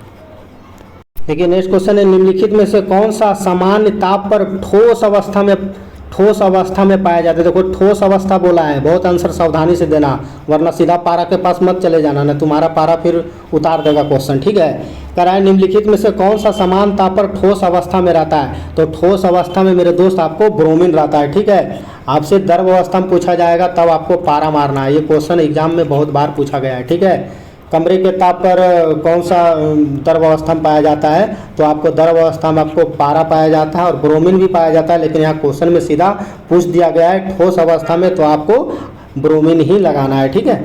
देखिए नेक्स्ट क्वेश्चन है, निम्नलिखित में से कौन सा सामान्य ताप पर ठोस अवस्था में पाया जाता है। देखो ठोस अवस्था बोला है, बहुत आंसर सावधानी से देना, वरना सीधा पारा के पास मत चले जाना, ना तुम्हारा पारा फिर उतार देगा क्वेश्चन, ठीक है। कह रहा है निम्नलिखित में से कौन सा समान ताप पर ठोस अवस्था में रहता है, तो ठोस अवस्था में मेरे दोस्त आपको ब्रोमीन रहता है, ठीक है। आपसे द्रव अवस्था में पूछा जाएगा तब आपको पारा मारना है। ये क्वेश्चन एग्जाम में बहुत बार पूछा गया है, ठीक है। कमरे के ताप पर कौन सा द्रव अवस्था में पाया जाता है, तो आपको द्रव अवस्था में आपको पारा पाया जाता है और ब्रोमीन भी पाया जाता है, लेकिन यहाँ क्वेश्चन में सीधा पूछ दिया गया है ठोस अवस्था में, तो आपको ब्रोमीन ही लगाना है, ठीक है।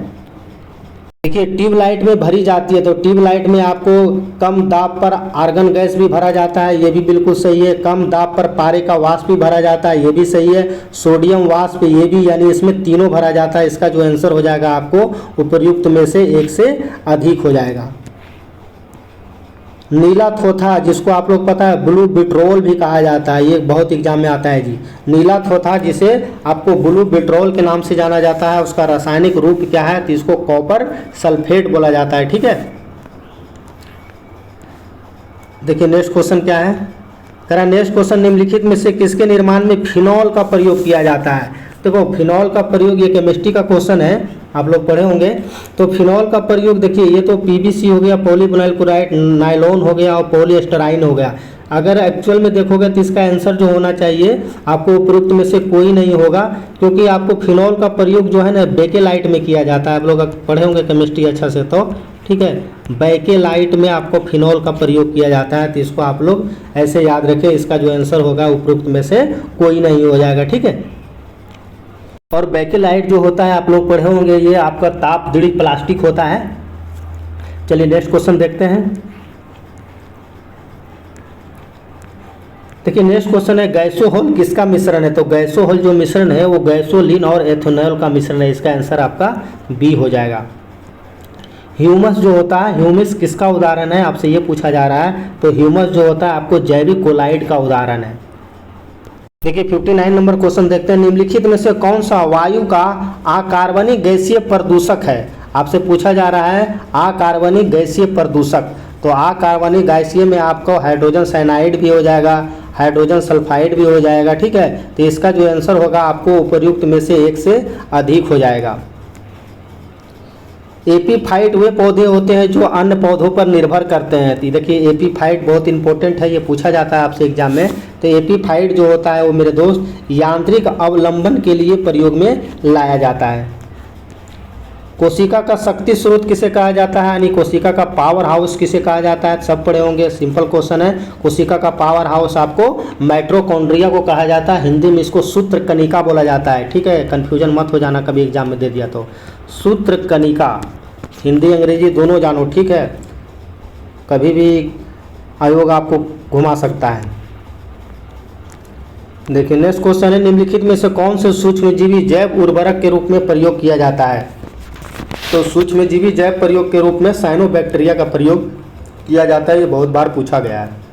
देखिए ट्यूबलाइट में भरी जाती है, तो ट्यूबलाइट में आपको कम दाब पर आर्गन गैस भी भरा जाता है, ये भी बिल्कुल सही है। कम दाब पर पारे का वाष्प भी भरा जाता है, ये भी सही है। सोडियम वाष्प ये भी, यानी इसमें तीनों भरा जाता है। इसका जो आंसर हो जाएगा आपको उपर्युक्त में से एक से अधिक हो जाएगा। नीला थोथा, जिसको आप लोग पता है ब्लू बिट्रोल भी कहा जाता है, ये बहुत एग्जाम में आता है जी। नीला थोथा जिसे आपको ब्लू बिट्रोल के नाम से जाना जाता है, उसका रासायनिक रूप क्या है, तो इसको कॉपर सल्फेट बोला जाता है, ठीक है। देखिए नेक्स्ट क्वेश्चन क्या है, कह रहा नेक्स्ट क्वेश्चन, निम्नलिखित में से किसके निर्माण में फिनॉल का प्रयोग किया जाता है। देखो फिनॉल का प्रयोग, ये केमिस्ट्री का क्वेश्चन है, आप लोग पढ़े होंगे। तो फिनॉल का प्रयोग देखिए, ये तो PVC हो गया, पॉलीविनाइल क्लोराइड, नायलॉन हो गया और पॉलीएस्टराइन हो गया। अगर एक्चुअल में देखोगे तो इसका आंसर जो होना चाहिए आपको उपरोक्त में से कोई नहीं होगा, क्योंकि आपको फिनॉल का प्रयोग जो है ना बेकेलाइट में किया जाता है। आप लोग पढ़े होंगे केमिस्ट्री अच्छा से, तो ठीक है, बेकेलाइट में आपको फिनॉल का प्रयोग किया जाता है, तो इसको आप लोग ऐसे याद रखें। इसका जो आंसर होगा उपरोक्त में से कोई नहीं हो जाएगा, ठीक है। और बेकेलाइट जो होता है आप लोग पढ़े होंगे, ये आपका ताप दृढ़ प्लास्टिक होता है। चलिए नेक्स्ट क्वेश्चन देखते हैं। देखिए नेक्स्ट क्वेश्चन है, गैसोहोल किसका मिश्रण है, तो गैसोहोल जो मिश्रण है वो गैसोलीन और एथेनॉल का मिश्रण है। इसका आंसर आपका बी हो जाएगा। ह्यूमस जो होता है, ह्यूमस किसका उदाहरण है, आपसे ये पूछा जा रहा है। तो ह्यूमस जो होता है आपको जैविक कोलाइड का उदाहरण है। देखिए 59 नंबर क्वेश्चन देखते हैं, निम्नलिखित में से कौन सा वायु का अकार्बनिक गैसीय प्रदूषक है। आपसे पूछा जा रहा है अकार्बनिक गैसीय प्रदूषक। तो अकार्बनिक गैसीय में आपको हाइड्रोजन साइनाइड भी हो जाएगा, हाइड्रोजन सल्फाइड भी हो जाएगा, ठीक है। तो इसका जो आंसर होगा आपको उपर्युक्त में से एक से अधिक हो जाएगा। एपीफाइट वे पौधे होते हैं जो अन्य पौधों पर निर्भर करते हैं। तो देखिए एपीफाइट बहुत इंपॉर्टेंट है, ये पूछा जाता है आपसे एग्जाम में। तो एपीफाइट जो होता है वो मेरे दोस्त यांत्रिक अवलंबन के लिए प्रयोग में लाया जाता है। कोशिका का शक्ति स्रोत किसे कहा जाता है, यानी कोशिका का पावर हाउस किसे कहा जाता है, सब पढ़े होंगे, सिंपल क्वेश्चन है। कोशिका का पावर हाउस आपको माइटोकॉन्ड्रिया को कहा जाता है, हिंदी में इसको सूत्रकनिका बोला जाता है, ठीक है। कन्फ्यूजन मत हो जाना कभी एग्जाम में दे दिया तो। सूत्रकनिका हिंदी अंग्रेजी दोनों जानो, ठीक है, कभी भी आयोग आपको घुमा सकता है। देखिए नेक्स्ट क्वेश्चन है, निम्नलिखित में से कौन से सूक्ष्मजीवी जैव उर्वरक के रूप में प्रयोग किया जाता है। तो सूक्ष्मजीवी जैव प्रयोग के रूप में साइनोबैक्टीरिया का प्रयोग किया जाता है, ये बहुत बार पूछा गया है।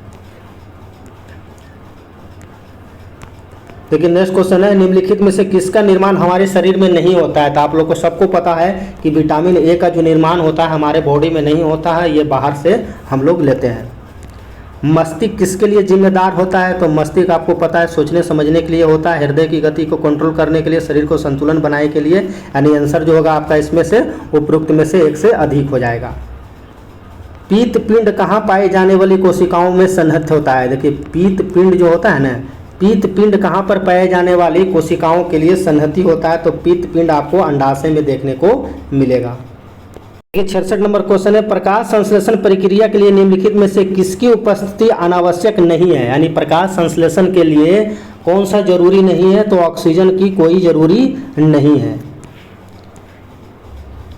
देखिए नेक्स्ट क्वेश्चन है, निम्नलिखित में से किसका निर्माण हमारे शरीर में नहीं होता है। तो आप लोग को सबको पता है कि विटामिन ए का जो निर्माण होता है हमारे बॉडी में नहीं होता है, ये बाहर से हम लोग लेते हैं। मस्तिष्क किसके लिए जिम्मेदार होता है? तो मस्तिष्क आपको पता है सोचने समझने के लिए होता है, हृदय की गति को कंट्रोल करने के लिए, शरीर को संतुलन बनाने के लिए। यानी आंसर जो होगा आपका इसमें से उपरोक्त में से एक से अधिक हो जाएगा। पीत पिंड कहाँ पाए जाने वाली कोशिकाओं में सन्निहित होता है? देखिए पीत पिंड जो होता है ना, पीत पिंड कहाँ पर पाए जाने वाली कोशिकाओं के लिए सन्निहित होता है? तो पीत पिंड आपको अंडाशय में देखने को मिलेगा। 66 नंबर क्वेश्चन है, प्रकाश संश्लेषण प्रक्रिया के लिए निम्नलिखित में से किसकी उपस्थिति अनावश्यक नहीं है? यानी प्रकाश संश्लेषण के लिए कौन सा जरूरी नहीं है? तो ऑक्सीजन की कोई जरूरी नहीं है।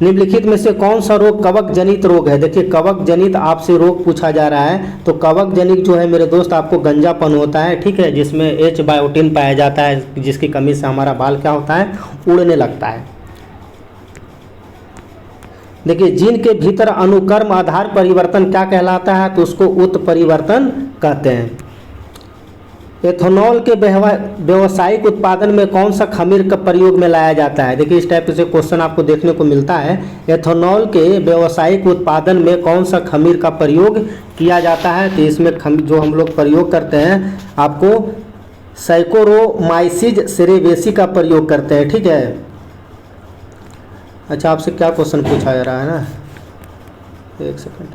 निम्नलिखित में से कौन सा रोग कवक जनित रोग है? देखिए कवक जनित आपसे रोग पूछा जा रहा है, तो कवक जनित जो है मेरे दोस्त आपको गंजापन होता है, ठीक है, जिसमें H बायोटिन पाया जाता है, जिसकी कमी से हमारा बाल क्या होता है? उड़ने लगता है। देखिए जीन के भीतर अनुक्रम आधार परिवर्तन क्या कहलाता है? तो उसको उत्परिवर्तन कहते हैं। एथेनॉल के व्यावसायिक उत्पादन में कौन सा खमीर का प्रयोग में लाया जाता है? देखिए इस टाइप से क्वेश्चन आपको देखने को मिलता है। एथेनॉल के व्यावसायिक उत्पादन में कौन सा खमीर का प्रयोग किया जाता है? तो इसमें जो हम लोग प्रयोग करते हैं आपको सैकोरोमाइसिस सेरेवेसी का प्रयोग करते हैं, ठीक है। अच्छा आपसे क्या क्वेश्चन पूछा जा रहा है ना, एक सेकंड,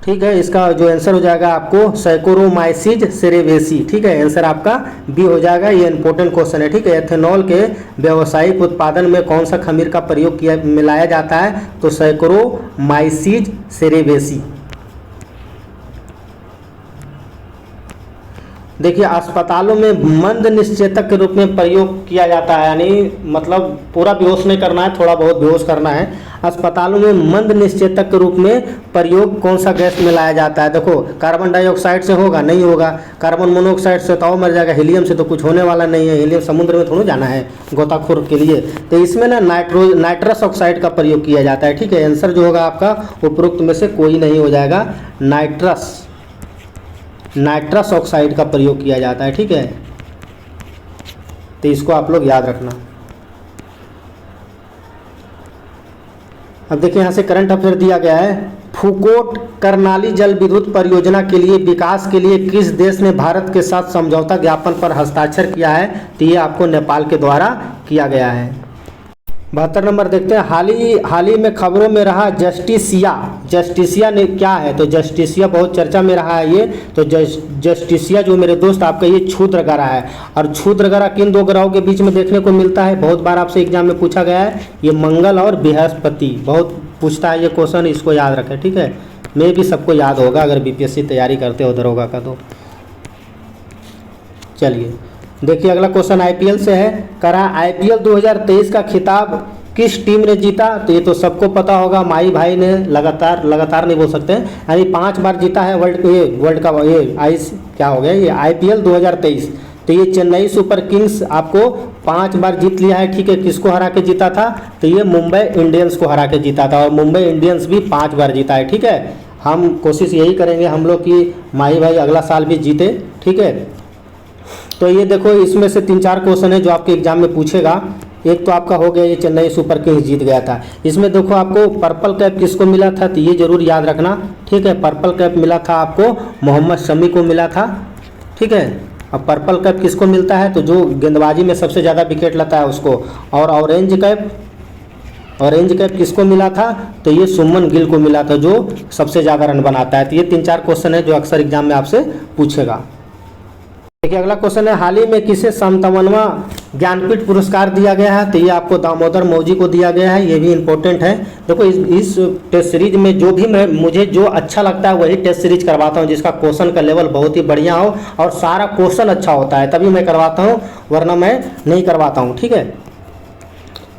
ठीक है। इसका जो आंसर हो जाएगा आपको सैकोरोमाइसिस सेरेवेसी, ठीक है, आंसर आपका बी हो जाएगा। ये इंपॉर्टेंट क्वेश्चन है, ठीक है। एथेनॉल के व्यावसायिक उत्पादन में कौन सा खमीर का प्रयोग किया मिलाया जाता है? तो सैकोरोमाइसिस सेरेवेसी। देखिए अस्पतालों में मंद निश्चेतक के रूप में प्रयोग किया जाता है, यानी मतलब पूरा बेहोश नहीं करना है, थोड़ा बहुत बेहोश करना है। अस्पतालों में मंद निश्चेतक के रूप में प्रयोग कौन सा गैस मिलाया जाता है? देखो कार्बन डाइऑक्साइड से होगा? नहीं होगा। कार्बन मोनोऑक्साइड से तो मर जाएगा, हीलियम से तो कुछ होने वाला नहीं है, हीलियम समुद्र में थोड़ा जाना है गोताखोर के लिए। तो इसमें ना नाइट्रस ऑक्साइड का प्रयोग किया जाता है, ठीक है। आंसर जो होगा आपका उपरोक्त में से कोई नहीं हो जाएगा, नाइट्रस ऑक्साइड का प्रयोग किया जाता है, ठीक है। तो इसको आप लोग याद रखना। अब देखिए यहाँ से करंट अफेयर दिया गया है। फूकोट कर्नाली जल विद्युत परियोजना के लिए विकास के लिए किस देश ने भारत के साथ समझौता ज्ञापन पर हस्ताक्षर किया है? तो ये आपको नेपाल के द्वारा किया गया है। 72 नंबर देखते हैं। हाल ही में खबरों में रहा जस्टिसिया ने क्या है? तो जस्टिसिया बहुत चर्चा में रहा है ये। तो जस्टिसिया जो मेरे दोस्त आपका ये क्षुद्र ग्रह है। और क्षुद्र ग्रह किन दो ग्रहों के बीच में देखने को मिलता है? बहुत बार आपसे एग्जाम में पूछा गया है, ये मंगल और बृहस्पति। बहुत पूछता है ये क्वेश्चन, इसको याद रखें, ठीक है। मैं भी सबको याद होगा अगर बीपीएससी तैयारी करते हो दरोगा का। तो चलिए देखिए अगला क्वेश्चन आईपीएल से है। करा आईपीएल 2023 का खिताब किस टीम ने जीता? तो ये तो सबको पता होगा, माही भाई ने लगातार नहीं बोल सकते, यानी 5 बार जीता है वर्ल्ड का ये क्या हो गया ये आईपीएल 2023। तो ये चेन्नई सुपर किंग्स आपको 5 बार जीत लिया है, ठीक है। किसको हरा के जीता था? तो ये मुंबई इंडियंस को हरा के जीता था, और मुंबई इंडियंस भी 5 बार जीता है, ठीक है। हम कोशिश यही करेंगे हम लोग कि माही भाई अगला साल भी जीते, ठीक है। तो ये देखो इसमें से 3-4 क्वेश्चन है जो आपके एग्जाम में पूछेगा। एक तो आपका हो गया ये चेन्नई सुपर किंग्स जीत गया था। इसमें देखो आपको पर्पल कैप किसको मिला था? तो ये जरूर याद रखना, ठीक है। पर्पल कैप मिला था आपको मोहम्मद शमी को मिला था, ठीक है। अब पर्पल कैप किसको मिलता है? तो जो गेंदबाजी में सबसे ज़्यादा विकेट लेता है उसको। और ऑरेंज कैप किसको मिला था? तो ये सुमन गिल को मिला था, जो सबसे ज़्यादा रन बनाता है। तो ये 3-4 क्वेश्चन है जो अक्सर एग्जाम में आपसे पूछेगा। देखिए अगला क्वेश्चन है, हाल ही में किसे 57वां ज्ञानपीठ पुरस्कार दिया गया है? तो ये आपको दामोदर मौजी को दिया गया है, ये भी इंपॉर्टेंट है। देखो इस टेस्ट सीरीज में जो भी मुझे जो अच्छा लगता है वही टेस्ट सीरीज करवाता हूँ, जिसका क्वेश्चन का लेवल बहुत ही बढ़िया हो और सारा क्वेश्चन अच्छा होता है, तभी मैं करवाता हूँ, वरना मैं नहीं करवाता हूँ, ठीक है।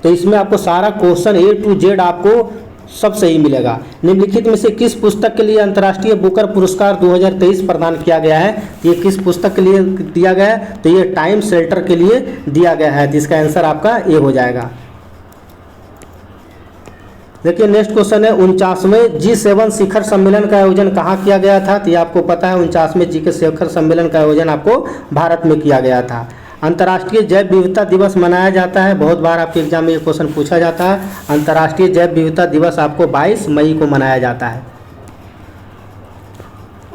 तो इसमें आपको सारा क्वेश्चन A to Z आपको सब सही मिलेगा। निम्नलिखित में से किस पुस्तक के लिए अंतर्राष्ट्रीय बुकर पुरस्कार 2023 प्रदान किया गया है? ये किस पुस्तक के लिए दिया गया है? तो ये टाइम शेल्टर के लिए दिया गया है, जिसका आंसर आपका ए हो जाएगा। देखिए नेक्स्ट क्वेश्चन है, 49वें G7 शिखर सम्मेलन का आयोजन कहाँ किया गया था? तो ये आपको पता है 49वें G के शिखर सम्मेलन का आयोजन आपको भारत में किया गया था। अंतर्राष्ट्रीय जैव विविधता दिवस मनाया जाता है, बहुत बार आपके एग्जाम में ये क्वेश्चन पूछा जाता है। अंतर्राष्ट्रीय जैव विविधता दिवस आपको 22 मई को मनाया जाता है।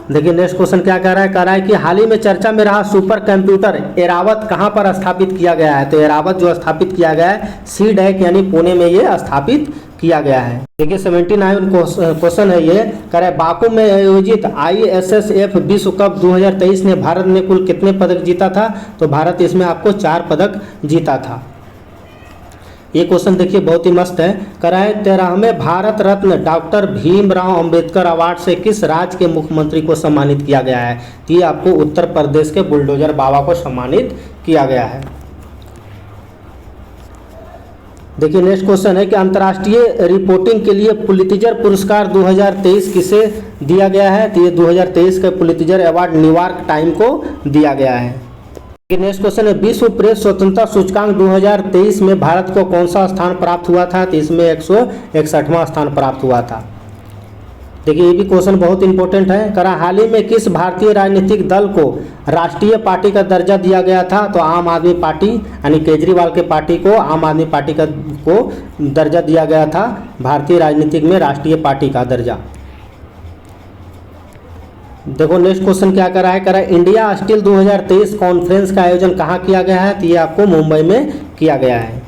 देखिए नेक्स्ट क्वेश्चन क्या कह रहा है कि हाल ही में चर्चा में रहा सुपर कंप्यूटर एरावत कहाँ पर स्थापित किया गया है। तो एरावत जो स्थापित किया गया है सीडैक यानी पुणे में ये स्थापित किया गया है। देखिए 79 क्वेश्चन है ये, कह रहा है बाकू में आयोजित ISSF विश्व कप 2023 ने भारत ने कुल कितने पदक जीता था। तो भारत इसमें आपको 4 पदक जीता था। ये क्वेश्चन देखिए बहुत ही मस्त है, कह रहा है 13वें भारत रत्न डॉक्टर भीमराव अंबेडकर अवार्ड से किस राज्य के मुख्यमंत्री को सम्मानित किया गया है। तो ये आपको उत्तर प्रदेश के बुलडोजर बाबा को सम्मानित किया गया है। देखिए नेक्स्ट क्वेश्चन है कि अंतर्राष्ट्रीय रिपोर्टिंग के लिए पुलित्जर पुरस्कार 2023 किसे दिया गया है। तो ये 2023 का पुलित्जर अवार्ड न्यूयॉर्क टाइम को दिया गया है। नेक्स्ट क्वेश्चन है विश्व प्रेस स्वतंत्रता सूचकांक 2023 में भारत को कौन सा स्थान प्राप्त हुआ था। तो इसमें 161वां स्थान प्राप्त हुआ था। देखिए ये भी क्वेश्चन बहुत इंपॉर्टेंट है, करा हाल ही में किस भारतीय राजनीतिक दल को राष्ट्रीय पार्टी का दर्जा दिया गया था। तो आम आदमी पार्टी यानी केजरीवाल के पार्टी को आम आदमी पार्टी को दर्जा दिया गया था, भारतीय राजनीतिक में राष्ट्रीय पार्टी का दर्जा। देखो नेक्स्ट क्वेश्चन क्या कर रहा है, इंडिया स्टील 2023 कॉन्फ्रेंस का आयोजन कहाँ किया गया है। तो ये आपको मुंबई में किया गया है।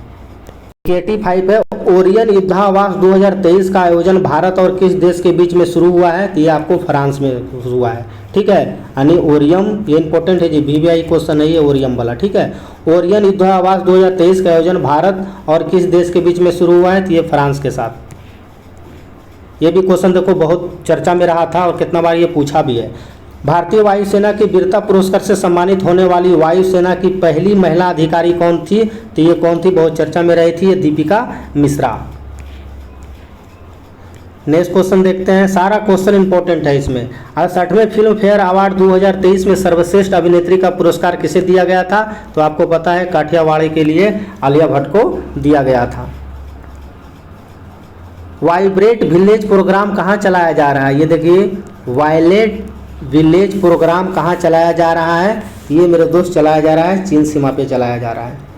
KT5 है ओरियन युद्धाभ्यास 2023 का आयोजन भारत और किस देश के बीच में शुरू हुआ है। तो ये आपको फ्रांस में शुरू हुआ है, ठीक है। यानी ओरियम, ये इंपॉर्टेंट है जी, VVI क्वेश्चन है ये ओरियम वाला, ठीक है। ओरियन युद्धाभ्यास 2023 का आयोजन भारत और किस देश के बीच में शुरू हुआ है। तो ये फ्रांस के साथ। ये भी क्वेश्चन देखो बहुत चर्चा में रहा था और कितना बार ये पूछा भी है। भारतीय वायुसेना की वीरता पुरस्कार से सम्मानित होने वाली वायुसेना की पहली महिला अधिकारी कौन थी। तो ये कौन थी, बहुत चर्चा में रही थी, ये दीपिका मिश्रा। नेक्स्ट क्वेश्चन देखते हैं, सारा क्वेश्चन इंपॉर्टेंट है इसमें। 68वें फिल्म फेयर अवार्ड 2023 में सर्वश्रेष्ठ अभिनेत्री का पुरस्कार किसे दिया गया था। तो आपको पता है काठियावाड़ी के लिए आलिया भट्ट को दिया गया था। वाइब्रेट विलेज प्रोग्राम कहाँ चलाया जा रहा है। ये देखिए वायलेट विलेज प्रोग्राम कहाँ चलाया जा रहा है। ये मेरे दोस्त चलाया जा रहा है चीन सीमा पे चलाया जा रहा है।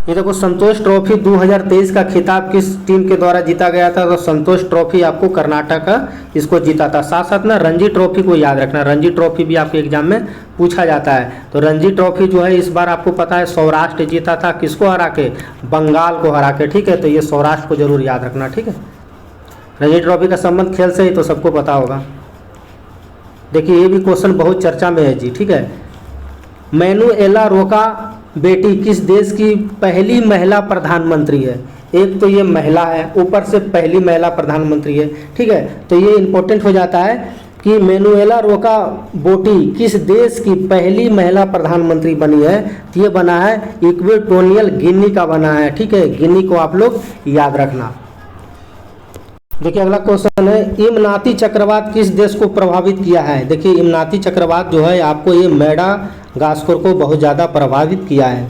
ये देखो संतोष ट्रॉफी 2023 का खिताब किस टीम के द्वारा जीता गया था। तो संतोष ट्रॉफी आपको कर्नाटक इसको जीता था। साथ साथ ना रणजी ट्रॉफी को याद रखना, रणजी ट्रॉफी भी आपके एग्जाम में पूछा जाता है। तो रणजी ट्रॉफी जो है इस बार आपको पता है सौराष्ट्र जीता था, किसको हरा के, बंगाल को हरा के, ठीक है। तो ये सौराष्ट्र को जरूर याद रखना, ठीक है। रणजी ट्रॉफी का संबंध खेल से ही तो सबको पता होगा। देखिए ये भी क्वेश्चन बहुत चर्चा में है जी, ठीक है। मैनुएला रोका बेटी किस देश की पहली महिला प्रधानमंत्री है। एक तो ये महिला है, ऊपर से पहली महिला प्रधानमंत्री है, ठीक है। तो ये इंपॉर्टेंट हो जाता है कि मैनुएला रोका बोटी किस देश की पहली महिला प्रधानमंत्री बनी है। तो ये बना है इक्वेटोरियल गिनी का बना है, ठीक है। गिनी को आप लोग याद रखना। देखिए अगला क्वेश्चन है इमनाती चक्रवात किस देश को प्रभावित किया है। देखिए इमनाती चक्रवात जो है आपको ये मेडागास्कर को बहुत ज़्यादा प्रभावित किया है।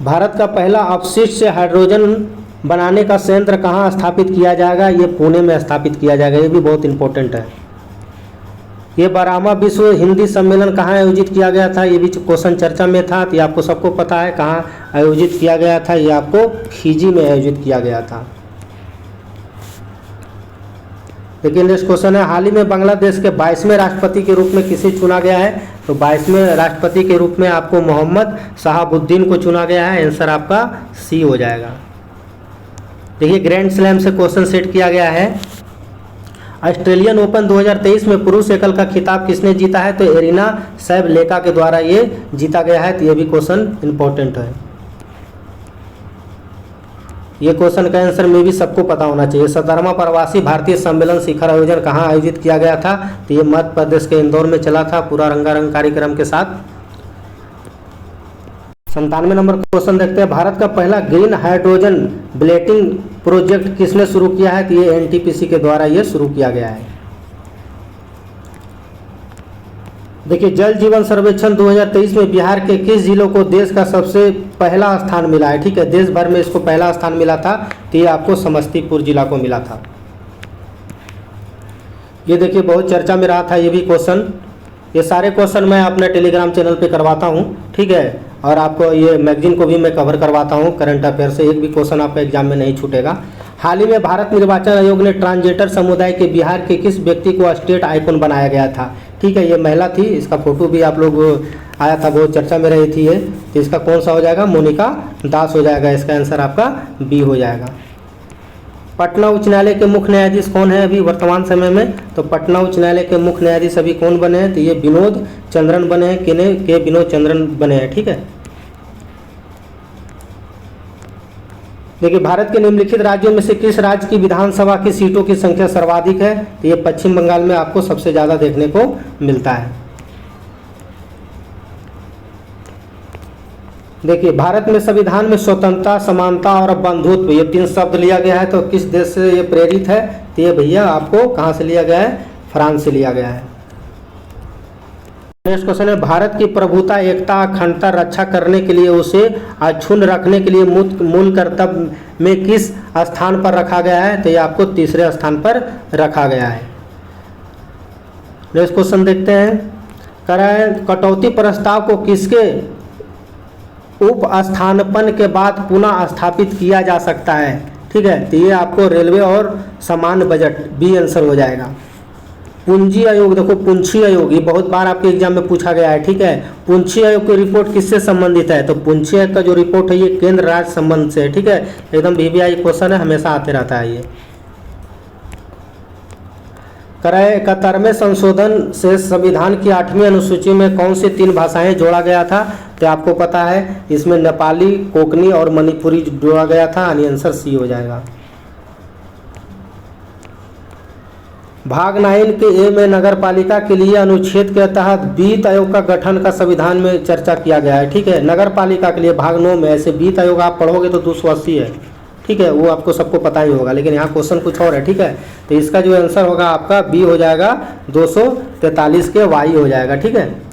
भारत का पहला अपशिष्ट से हाइड्रोजन बनाने का संयंत्र कहाँ स्थापित किया जाएगा। ये पुणे में स्थापित किया जाएगा। ये भी बहुत इंपॉर्टेंट है। ये 12वां विश्व हिंदी सम्मेलन कहाँ आयोजित किया गया था। ये भी क्वेश्चन चर्चा में था। तो ये आपको सबको पता है कहाँ आयोजित किया गया था। ये आपको फिजी में आयोजित किया गया था। देखिए नेक्स्ट क्वेश्चन है हाल ही में बांग्लादेश के 22वें राष्ट्रपति के रूप में किसे चुना गया है। तो 22वें राष्ट्रपति के रूप में आपको मोहम्मद शहाबुद्दीन को चुना गया है। आंसर आपका सी हो जाएगा। देखिए ग्रैंड स्लैम से क्वेश्चन सेट किया गया है। ऑस्ट्रेलियन ओपन 2023 में पुरुष एकल का खिताब किसने जीता है। तो एरिना सैबलेका के द्वारा ये जीता गया है। तो ये भी क्वेश्चन इंपॉर्टेंट है। ये क्वेश्चन का आंसर में भी सबको पता होना चाहिए। 17वां प्रवासी भारतीय सम्मेलन शिखर आयोजन कहाँ आयोजित किया गया था। तो ये मध्य प्रदेश के इंदौर में चला था पूरा रंगारंग कार्यक्रम के साथ। 97 नंबर क्वेश्चन देखते हैं भारत का पहला ग्रीन हाइड्रोजन ब्लेटिंग प्रोजेक्ट किसने शुरू किया है। तो ये एनटीपीसी के द्वारा ये शुरू किया गया है। देखिए जल जीवन सर्वेक्षण 2023 में बिहार के किस जिलों को देश का सबसे पहला स्थान मिला है। ठीक है, देश भर में इसको पहला स्थान मिला था। तो ये आपको समस्तीपुर जिला को मिला था। ये देखिए बहुत चर्चा में रहा था ये भी क्वेश्चन। ये सारे क्वेश्चन मैं अपने टेलीग्राम चैनल पे करवाता हूँ, ठीक है। और आपको ये मैगजीन को भी मैं कवर करवाता हूँ करंट अफेयर से। एक भी क्वेश्चन आपका एग्जाम में नहीं छूटेगा। हाल ही में भारत निर्वाचन आयोग ने ट्रांसजेंडर समुदाय के बिहार के किस व्यक्ति को स्टेट आइकॉन बनाया गया था? ठीक है, ये महिला थी, इसका फोटो भी आप लोग आया था, बहुत चर्चा में रही थी ये। तो इसका कौन सा हो जाएगा? मोनिका दास हो जाएगा। इसका आंसर आपका बी हो जाएगा। पटना उच्च न्यायालय के मुख्य न्यायाधीश कौन है अभी वर्तमान समय में? तो पटना उच्च न्यायालय के मुख्य न्यायाधीश अभी कौन बने हैं? तो ये विनोद चंद्रन बने हैं। के विनोद चंद्रन बने हैं। ठीक है, देखिए भारत के निम्नलिखित राज्यों में से किस राज्य की विधानसभा की सीटों की संख्या सर्वाधिक है? तो ये पश्चिम बंगाल में आपको सबसे ज़्यादा देखने को मिलता है। देखिए भारत में संविधान में स्वतंत्रता, समानता और बंधुत्व ये 3 शब्द लिया गया है। तो किस देश से ये प्रेरित है? तो ये भैया आपको कहाँ से लिया गया है? फ्रांस से लिया गया है। नेक्स्ट क्वेश्चन है, भारत की प्रभुता, एकता, अखंडता रक्षा करने के लिए उसे अक्षुण्ण रखने के लिए मूल कर्तव्य में किस स्थान पर रखा गया है? तो ये आपको तीसरे स्थान पर रखा गया है। नेक्स्ट क्वेश्चन देखते हैं, कराए कटौती प्रस्ताव को किसके उप स्थानापन्न के बाद पुनः स्थापित किया जा सकता है? ठीक है, तो ये आपको रेलवे और सामान्य बजट, बी आंसर हो जाएगा। पूंजी आयोग, देखो पूंजी आयोग ये बहुत बार आपके एग्जाम में पूछा गया है। ठीक है, पूंजी आयोग की रिपोर्ट किससे संबंधित है? तो पूंजी आयोग का जो रिपोर्ट है ये केंद्र राज्य संबंध से है। ठीक है, एकदम VVI क्वेश्चन है, हमेशा आते रहता है ये। कराए 71वें संशोधन से संविधान की 8वीं अनुसूची में कौन सी 3 भाषाएं जोड़ा गया था? तो आपको पता है इसमें नेपाली, कोंकणी और मणिपुरी जोड़ा गया था। यानी आंसर सी हो जाएगा। भाग 9 के ए में नगर पालिका के लिए अनुच्छेद के तहत वित्त आयोग का गठन का संविधान में चर्चा किया गया है। ठीक है, नगर पालिका के लिए भाग 9 में ऐसे वित्त आयोग आप पढ़ोगे तो 280 है। ठीक है, वो आपको सबको पता ही होगा, लेकिन यहाँ क्वेश्चन कुछ और है। ठीक है, तो इसका जो आंसर होगा आपका बी हो जाएगा, 243 के वाई हो जाएगा। ठीक है,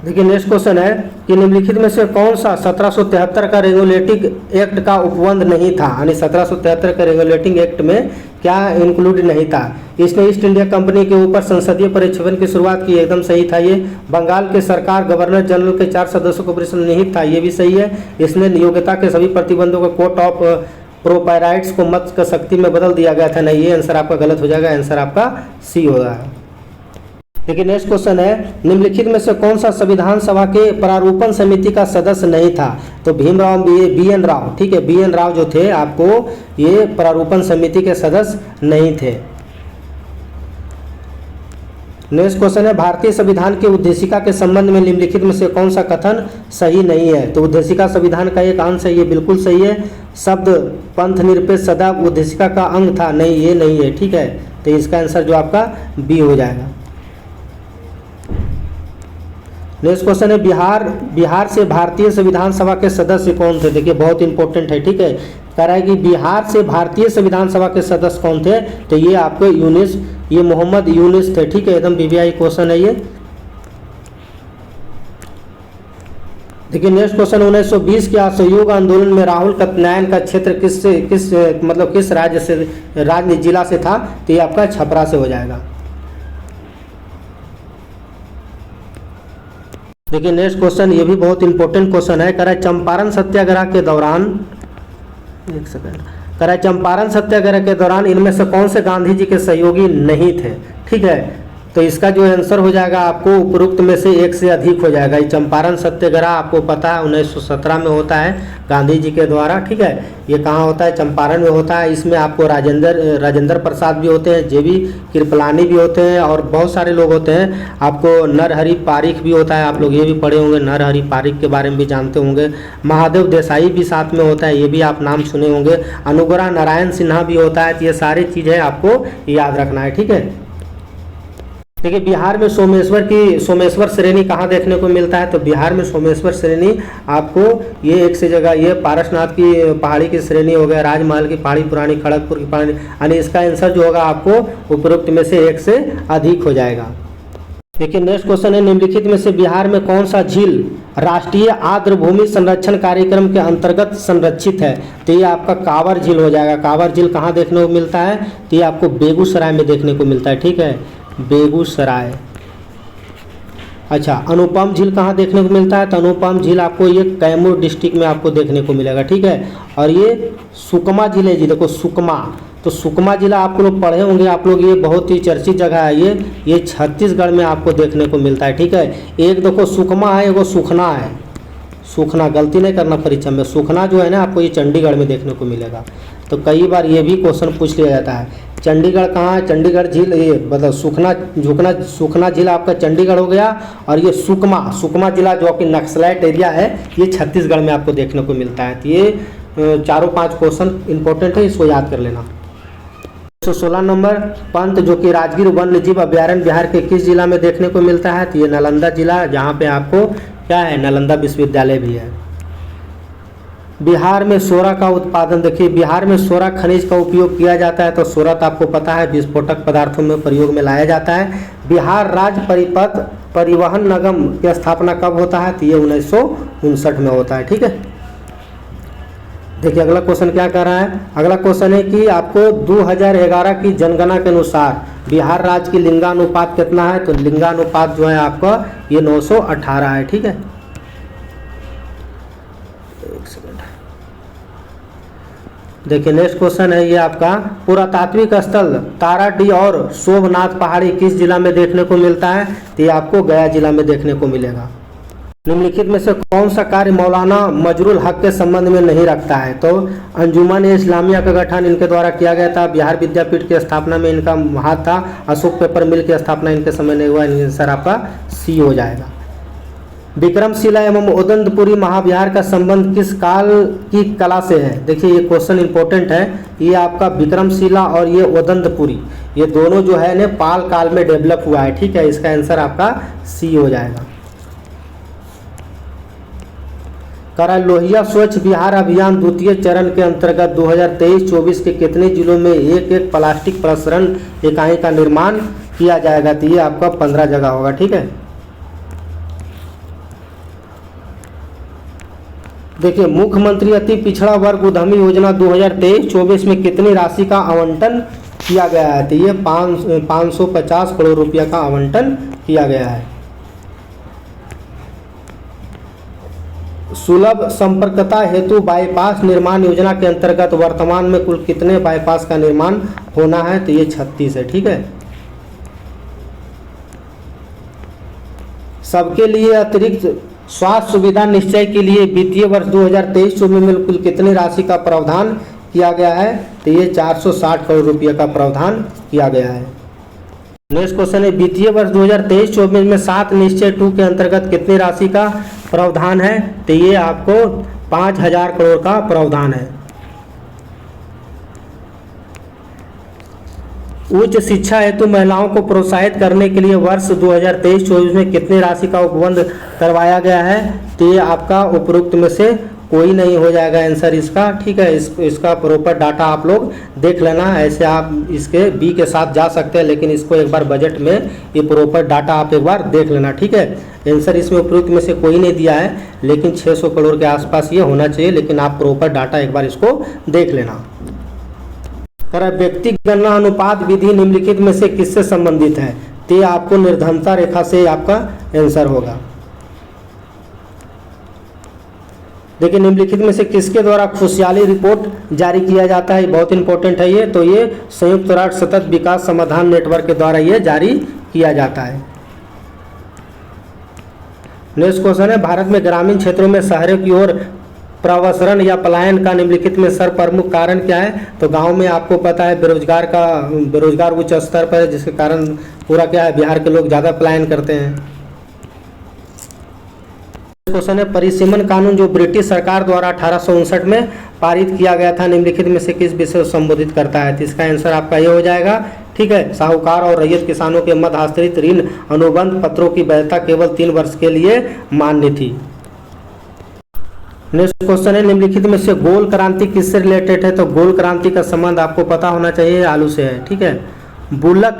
देखिए नेक्स्ट क्वेश्चन है कि निम्नलिखित में से कौन सा 1773 का रेगुलेटिंग एक्ट का उपबंध नहीं था? यानी 1773 के रेगुलेटिंग एक्ट में क्या इंक्लूड नहीं था? इसने ईस्ट इंडिया कंपनी के ऊपर संसदीय परिक्षेपण की शुरुआत की, एकदम सही था ये। बंगाल के सरकार गवर्नर जनरल के 4 सदस्यों को परिषद निहित था, ये भी सही है। इसने नियोक्ता के सभी प्रतिबंधों को कोर्ट ऑफ प्रोपाइराइट्स को मत का शक्ति में बदल दिया गया था। नहीं, ये आंसर आपका गलत हो जाएगा, आंसर आपका सी होगा। देखिए नेक्स्ट क्वेश्चन है, निम्नलिखित में से कौन सा संविधान सभा के प्रारूपण समिति का सदस्य नहीं था? तो भीमराव BN राव, ठीक है, BN राव जो थे आपको ये प्रारूपण समिति के सदस्य नहीं थे। नेक्स्ट क्वेश्चन है, भारतीय संविधान की उद्देशिका के संबंध में निम्नलिखित में से कौन सा कथन सही नहीं है? तो उद्देशिका संविधान का एक अंश है, ये बिल्कुल सही है। शब्द पंथ निरपेक्ष सदैव उद्देशिका का अंग था, नहीं ये नहीं है। ठीक है, तो इसका आंसर जो आपका बी हो जाएगा। नेक्स्ट क्वेश्चन है, बिहार से भारतीय संविधान सभा के सदस्य कौन थे? देखिए बहुत इंपॉर्टेंट है। ठीक है, कह रहा है कि बिहार से भारतीय संविधान सभा के सदस्य कौन थे? तो ये आपके यूनिस, ये मोहम्मद यूनिस थे। ठीक है, एकदम VVI क्वेश्चन है ये। देखिए नेक्स्ट क्वेश्चन, 1920 के असहयोग आंदोलन में राहुल कत्यायन का क्षेत्र किस राज्य जिला से था? तो ये आपका छपरा से हो जाएगा। देखिए नेक्स्ट क्वेश्चन, ये भी बहुत इंपॉर्टेंट क्वेश्चन है। कह रहा है चंपारण सत्याग्रह के दौरान, एक सेकंड, कह रहा है चंपारण सत्याग्रह के दौरान इनमें से कौन से गांधी जी के सहयोगी नहीं थे? ठीक है, तो इसका जो आंसर हो जाएगा आपको उपरोक्त में से एक से अधिक हो जाएगा। ये चंपारण सत्याग्रह आपको पता है 1917 में होता है गांधी जी के द्वारा। ठीक है, ये कहाँ होता है? चंपारण में होता है। इसमें आपको राजेंद्र प्रसाद भी होते हैं, JB कृपलानी भी होते हैं और बहुत सारे लोग होते हैं। आपको नरहरि पारिख भी होता है, आप लोग ये भी पढ़े होंगे, नरहरि पारिख के बारे में भी जानते होंगे। महादेव देसाई भी साथ में होता है, ये भी आप नाम सुने होंगे। अनुग्रह नारायण सिन्हा भी होता है। तो ये सारी चीज़ें आपको याद रखना है। ठीक है, देखिए बिहार में सोमेश्वर श्रेणी कहाँ देखने को मिलता है? तो बिहार में सोमेश्वर श्रेणी आपको ये एक से जगह, ये पारसनाथ की पहाड़ी की श्रेणी हो गया, राजमहल की पहाड़ी, पुरानी खड़गपुर की पहाड़ी, यानी इसका आंसर जो होगा आपको उपरोक्त में से एक से अधिक हो जाएगा। देखिए नेक्स्ट क्वेश्चन है, निम्नलिखित में से बिहार में कौन सा झील राष्ट्रीय आर्द्र भूमि संरक्षण कार्यक्रम के अंतर्गत संरक्षित है? तो ये आपका कांवर झील हो जाएगा। कांवर झील कहाँ देखने को मिलता है? तो ये आपको बेगूसराय में देखने को मिलता है। ठीक है, बेगूसराय। अच्छा, अनुपम झील कहाँ देखने को मिलता है? तो अनुपम झील आपको ये कैमूर डिस्ट्रिक्ट में आपको देखने को मिलेगा, ठीक है। और ये सुकमा झील है जी, देखो सुकमा, तो सुकमा जिला आप लोग पढ़े होंगे आप लोग, ये बहुत ही चर्चित जगह है ये छत्तीसगढ़ में आपको देखने को मिलता है, ठीक है। एक देखो सुकमा है, एगो सुखना है, सुखना, गलती नहीं करना परीक्षा में, सुखना जो है ना आपको ये चंडीगढ़ में देखने को मिलेगा। तो कई बार ये भी क्वेश्चन पूछ लिया जाता है, चंडीगढ़ कहाँ है? चंडीगढ़ झील, ये मतलब सुखना झील आपका चंडीगढ़ हो गया। और ये सुकमा जिला जो कि नक्सलाइट एरिया है, ये छत्तीसगढ़ में आपको देखने को मिलता है। तो ये 4-5 क्वेश्चन इंपॉर्टेंट है, इसको याद कर लेना। 116 नंबर, पंत जो कि राजगीर वन्य जीव अभ्यारण्य बिहार के किस जिला में देखने को मिलता है? तो ये नालंदा जिला, जहाँ पे आपको क्या है, नालंदा विश्वविद्यालय भी है। बिहार में सोरा का उत्पादन, देखिए बिहार में सोरा खनिज का उपयोग किया जाता है। तो सोरा तो आपको पता है विस्फोटक पदार्थों में प्रयोग में लाया जाता है। बिहार राज्य परिपथ परिवहन निगम की स्थापना कब होता है? तो ये 1959 में होता है, ठीक है। देखिए अगला क्वेश्चन क्या कर रहा है? अगला क्वेश्चन है कि आपको 2011 की जनगणना के अनुसार बिहार राज्य की लिंगानुपात कितना है? तो लिंगानुपात जो है आपका ये 918 है, ठीक है। एक सेकंड, देखिए नेक्स्ट क्वेश्चन है ये आपका, पुरातात्विक स्थल ताराडीह और शोभनाथ पहाड़ी किस जिला में देखने को मिलता है? तो ये आपको गया जिला में देखने को मिलेगा। निम्नलिखित में से कौन सा कार्य मौलाना मजरुल हक के संबंध में नहीं रखता है? तो अंजुमन इस्लामिया का गठन इनके द्वारा किया गया था। बिहार विद्यापीठ की स्थापना में इनका हाथ था। अशोक पेपर मिल की स्थापना इनके समय नहीं हुआ। आंसर आपका सी हो जाएगा। विक्रमशिला एवं उदंतपुरी महाविहार का संबंध किस काल की कला से है? देखिए ये क्वेश्चन इंपॉर्टेंट है। ये आपका विक्रमशिला और ये उदंतपुरी, ये दोनों जो है ने पाल काल में डेवलप हुआ है, ठीक है। इसका आंसर आपका सी हो जाएगा। करा लोहिया स्वच्छ बिहार अभियान द्वितीय चरण के अंतर्गत 2023-24 के कितने जिलों में एक प्लास्टिक प्रसरण इकाई का निर्माण किया जाएगा? तो ये आपका 15 जगह होगा, ठीक है। देखिए मुख्यमंत्री अति पिछड़ा वर्ग उद्यमी योजना 2023-24 में कितनी राशि का आवंटन किया गया है? तो ये 550 करोड़ रुपया का आवंटन किया गया है। सुलभ संपर्कता हेतु बाईपास निर्माण योजना के अंतर्गत वर्तमान में कुल कितने बाईपास का निर्माण होना है? तो ये 36 है, ठीक है। सबके लिए अतिरिक्त स्वास्थ्य सुविधा निश्चय के लिए वित्तीय वर्ष 2023-24 में कुल कितनी राशि का प्रावधान किया गया है? तो ये 460 करोड़ रुपये का प्रावधान किया गया है। नेक्स्ट क्वेश्चन है, वित्तीय वर्ष 2023-24 में 7 निश्चय 2 के अंतर्गत कितनी राशि का प्रावधान है? तो ये आपको 5000 करोड़ का प्रावधान है। उच्च शिक्षा हेतु महिलाओं को प्रोत्साहित करने के लिए वर्ष 2023-24 में कितनी राशि का उपबंध करवाया गया है? तो ये आपका उपरोक्त में से कोई नहीं हो जाएगा आंसर इसका, ठीक है। इसका प्रॉपर डाटा आप लोग देख लेना। ऐसे आप इसके बी के साथ जा सकते हैं, लेकिन इसको एक बार बजट में ये प्रॉपर डाटा आप एक बार देख लेना, ठीक है। आंसर इसमें उपरोक्त में से कोई नहीं दिया है, लेकिन 600 करोड़ के आसपास ये होना चाहिए, लेकिन आप प्रॉपर डाटा एक बार इसको देख लेना। व्यक्ति गणना अनुपात विधि निम्नलिखित में से किससे संबंधित है? तो ये आपको निर्धनता रेखा से आपका आंसर होगा। देखिए निम्नलिखित में से किसके द्वारा खुशहाली रिपोर्ट जारी किया जाता है? बहुत इंपॉर्टेंट है ये। तो ये संयुक्त राष्ट्र सतत विकास समाधान नेटवर्क के द्वारा ये जारी किया जाता है। नेक्स्ट क्वेश्चन है, भारत में ग्रामीण क्षेत्रों में शहरों की ओर प्रवसरण या पलायन का निम्नलिखित में सर प्रमुख कारण क्या है? तो गांव में आपको पता है बेरोजगार उच्च स्तर पर है, जिसके कारण पूरा क्या है, बिहार के लोग ज़्यादा पलायन करते हैं। क्वेश्चन है, परिसीमन कानून जो ब्रिटिश सरकार द्वारा 1859 में पारित किया गया था निम्नलिखित में से किस विषय को संबोधित करता है? तो इसका आंसर आपका ये हो जाएगा, ठीक है। साहूकार और रैयत किसानों के मध्य हस्तांतरित ऋण अनुबंध पत्रों की वैधता केवल 3 वर्ष के लिए मान्य थी। नेक्स्ट क्वेश्चन है, निम्नलिखित में से गोल क्रांति किससे रिलेटेड है? तो गोल क्रांति का संबंध आपको पता होना चाहिए, आलू से है, ठीक है। बुलक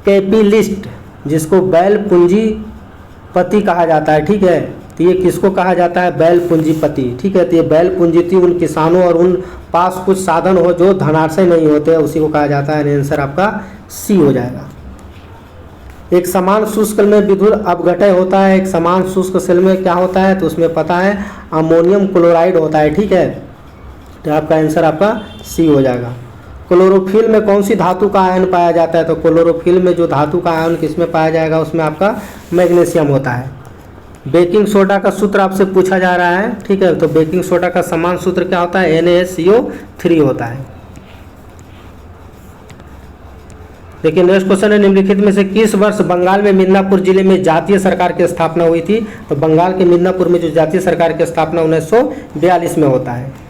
कैपिटलिस्ट जिसको बैल पूंजीपति कहा जाता है, ठीक है। तो ये किसको कहा जाता है? बैल पूंजीपति, ठीक है। तो ये बैल पूंजीपति उन किसानों और उन पास कुछ साधन हो जो धनाढ़ नहीं होते, उसी को कहा जाता है। आंसर आपका सी हो जाएगा। एक समान शुष्क में विद्युत अपघटय होता है, एक समान शुष्क सेल में क्या होता है, तो उसमें पता है अमोनियम क्लोराइड होता है। ठीक है, तो आपका आंसर आपका सी हो जाएगा। क्लोरोफिल में कौन सी धातु का आयन पाया जाता है, तो क्लोरोफिल में जो धातु का आयन किसमें पाया जाएगा, उसमें आपका मैग्नीशियम होता है। बेकिंग सोडा का सूत्र आपसे पूछा जा रहा है। ठीक है, तो बेकिंग सोडा का समान सूत्र क्या होता है, NaCO3 होता है। देखिए नेक्स्ट क्वेश्चन है, निम्नलिखित में से किस वर्ष बंगाल में मिदनापुर जिले में जातीय सरकार की स्थापना हुई थी, तो बंगाल के मिदनापुर में जो जातीय सरकार की स्थापना 1942 में होता है।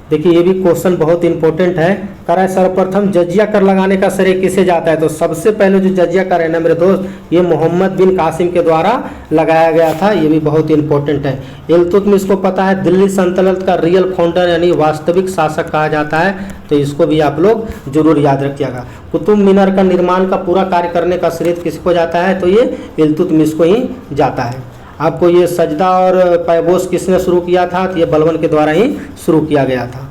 देखिए ये भी क्वेश्चन बहुत इंपॉर्टेंट है। कह रहा है सर्वप्रथम जजिया कर लगाने का श्रेय किसे जाता है, तो सबसे पहले जो जजिया कर है ना मेरे दोस्त, ये मोहम्मद बिन कासिम के द्वारा लगाया गया था। ये भी बहुत इंपॉर्टेंट है। इल्तुतमिश को पता है दिल्ली सल्तनत का रियल फाउंडर यानी वास्तविक शासक कहा जाता है, तो इसको भी आप लोग जरूर याद रखिएगा। कुतुब मीनार का निर्माण का पूरा कार्य करने का श्रेय किसको जाता है, तो ये इल्तुतमिश को ही जाता है। आपको ये सजदा और पैबोस किसने शुरू किया था, तो ये बलबन के द्वारा ही शुरू किया गया था।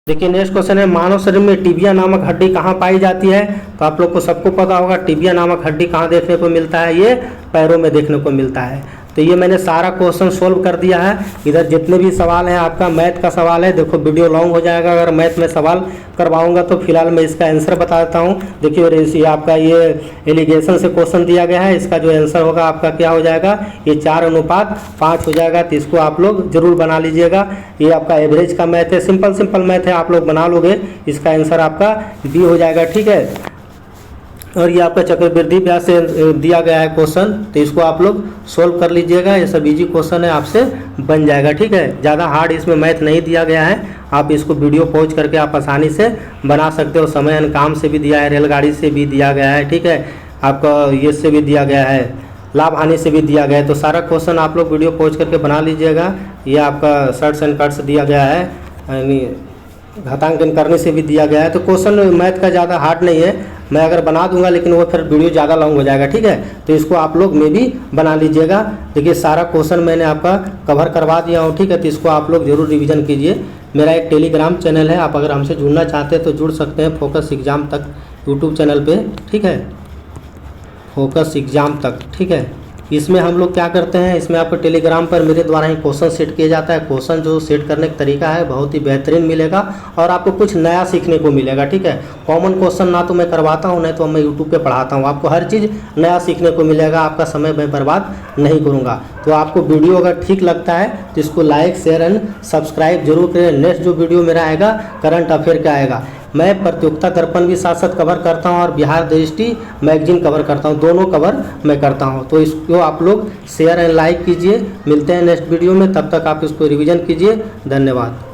देखिए नेक्स्ट क्वेश्चन है, मानव शरीर में टिबिया नामक हड्डी कहाँ पाई जाती है, तो आप लोग को सबको पता होगा टिबिया नामक हड्डी कहाँ देखने को मिलता है, ये पैरों में देखने को मिलता है। तो ये मैंने सारा क्वेश्चन सोल्व कर दिया है। इधर जितने भी सवाल हैं, आपका मैथ का सवाल है, देखो वीडियो लॉन्ग हो जाएगा अगर मैथ में सवाल करवाऊंगा, तो फिलहाल मैं इसका आंसर बता देता हूँ। देखिए आपका ये एलिगेशन से क्वेश्चन दिया गया है, इसका जो आंसर होगा आपका क्या हो जाएगा, ये 4:5 हो जाएगा। तो इसको आप लोग जरूर बना लीजिएगा। ये आपका एवरेज का मैथ है, सिंपल मैथ है, आप लोग बना लोगे, इसका आंसर आपका बी हो जाएगा। ठीक है, और ये आपका चक्रवृद्धि ब्याज से दिया गया है क्वेश्चन, तो इसको आप लोग सोल्व कर लीजिएगा। ये सब इजी क्वेश्चन है, आपसे बन जाएगा। ठीक है, ज़्यादा हार्ड इसमें मैथ नहीं दिया गया है, आप इसको वीडियो पॉज करके आप आसानी से बना सकते हो। समय एंड काम से भी दिया है, रेलगाड़ी से भी दिया गया है। ठीक है, आपका ये से भी दिया गया है, लाभ हानि से भी दिया गया है। तो सारा क्वेश्चन आप लोग वीडियो पॉज करके बना लीजिएगा। ये आपका शर्ट्स एंड कट्स दिया गया है, यानी घातांकन करने से भी दिया गया है। तो क्वेश्चन मैथ का ज़्यादा हार्ड नहीं है, मैं अगर बना दूंगा लेकिन वो फिर वीडियो ज़्यादा लॉन्ग हो जाएगा। ठीक है, तो इसको आप लोग में भी बना लीजिएगा। देखिए सारा क्वेश्चन मैंने आपका कवर करवा दिया हूँ। ठीक है, तो इसको आप लोग जरूर रिवीजन कीजिए। मेरा एक टेलीग्राम चैनल है, आप अगर हमसे जुड़ना चाहते हैं तो जुड़ सकते हैं, फोकस एग्ज़ाम तक यूट्यूब चैनल पर। ठीक है, फोकस एग्ज़ाम तक। ठीक है, इसमें हम लोग क्या करते हैं, इसमें आपको टेलीग्राम पर मेरे द्वारा ही क्वेश्चन सेट किया जाता है। क्वेश्चन जो सेट करने का तरीका है बहुत ही बेहतरीन मिलेगा और आपको कुछ नया सीखने को मिलेगा। ठीक है, कॉमन क्वेश्चन ना तो मैं करवाता हूँ, नहीं तो मैं यूट्यूब पे पढ़ाता हूँ। आपको हर चीज़ नया सीखने को मिलेगा, आपका समय मैं बर्बाद नहीं करूँगा। तो आपको वीडियो अगर ठीक लगता है तो इसको लाइक शेयर एंड सब्सक्राइब जरूर करें। नेक्स्ट जो वीडियो मेरा आएगा करंट अफेयर का आएगा। मैं प्रतियोगिता दर्पण भी साथ साथ कवर करता हूं और बिहार दृष्टि मैगजीन कवर करता हूं, दोनों कवर मैं करता हूं। तो इसको आप लोग शेयर एंड लाइक कीजिए। मिलते हैं नेक्स्ट वीडियो में, तब तक आप इसको रिवीजन कीजिए। धन्यवाद।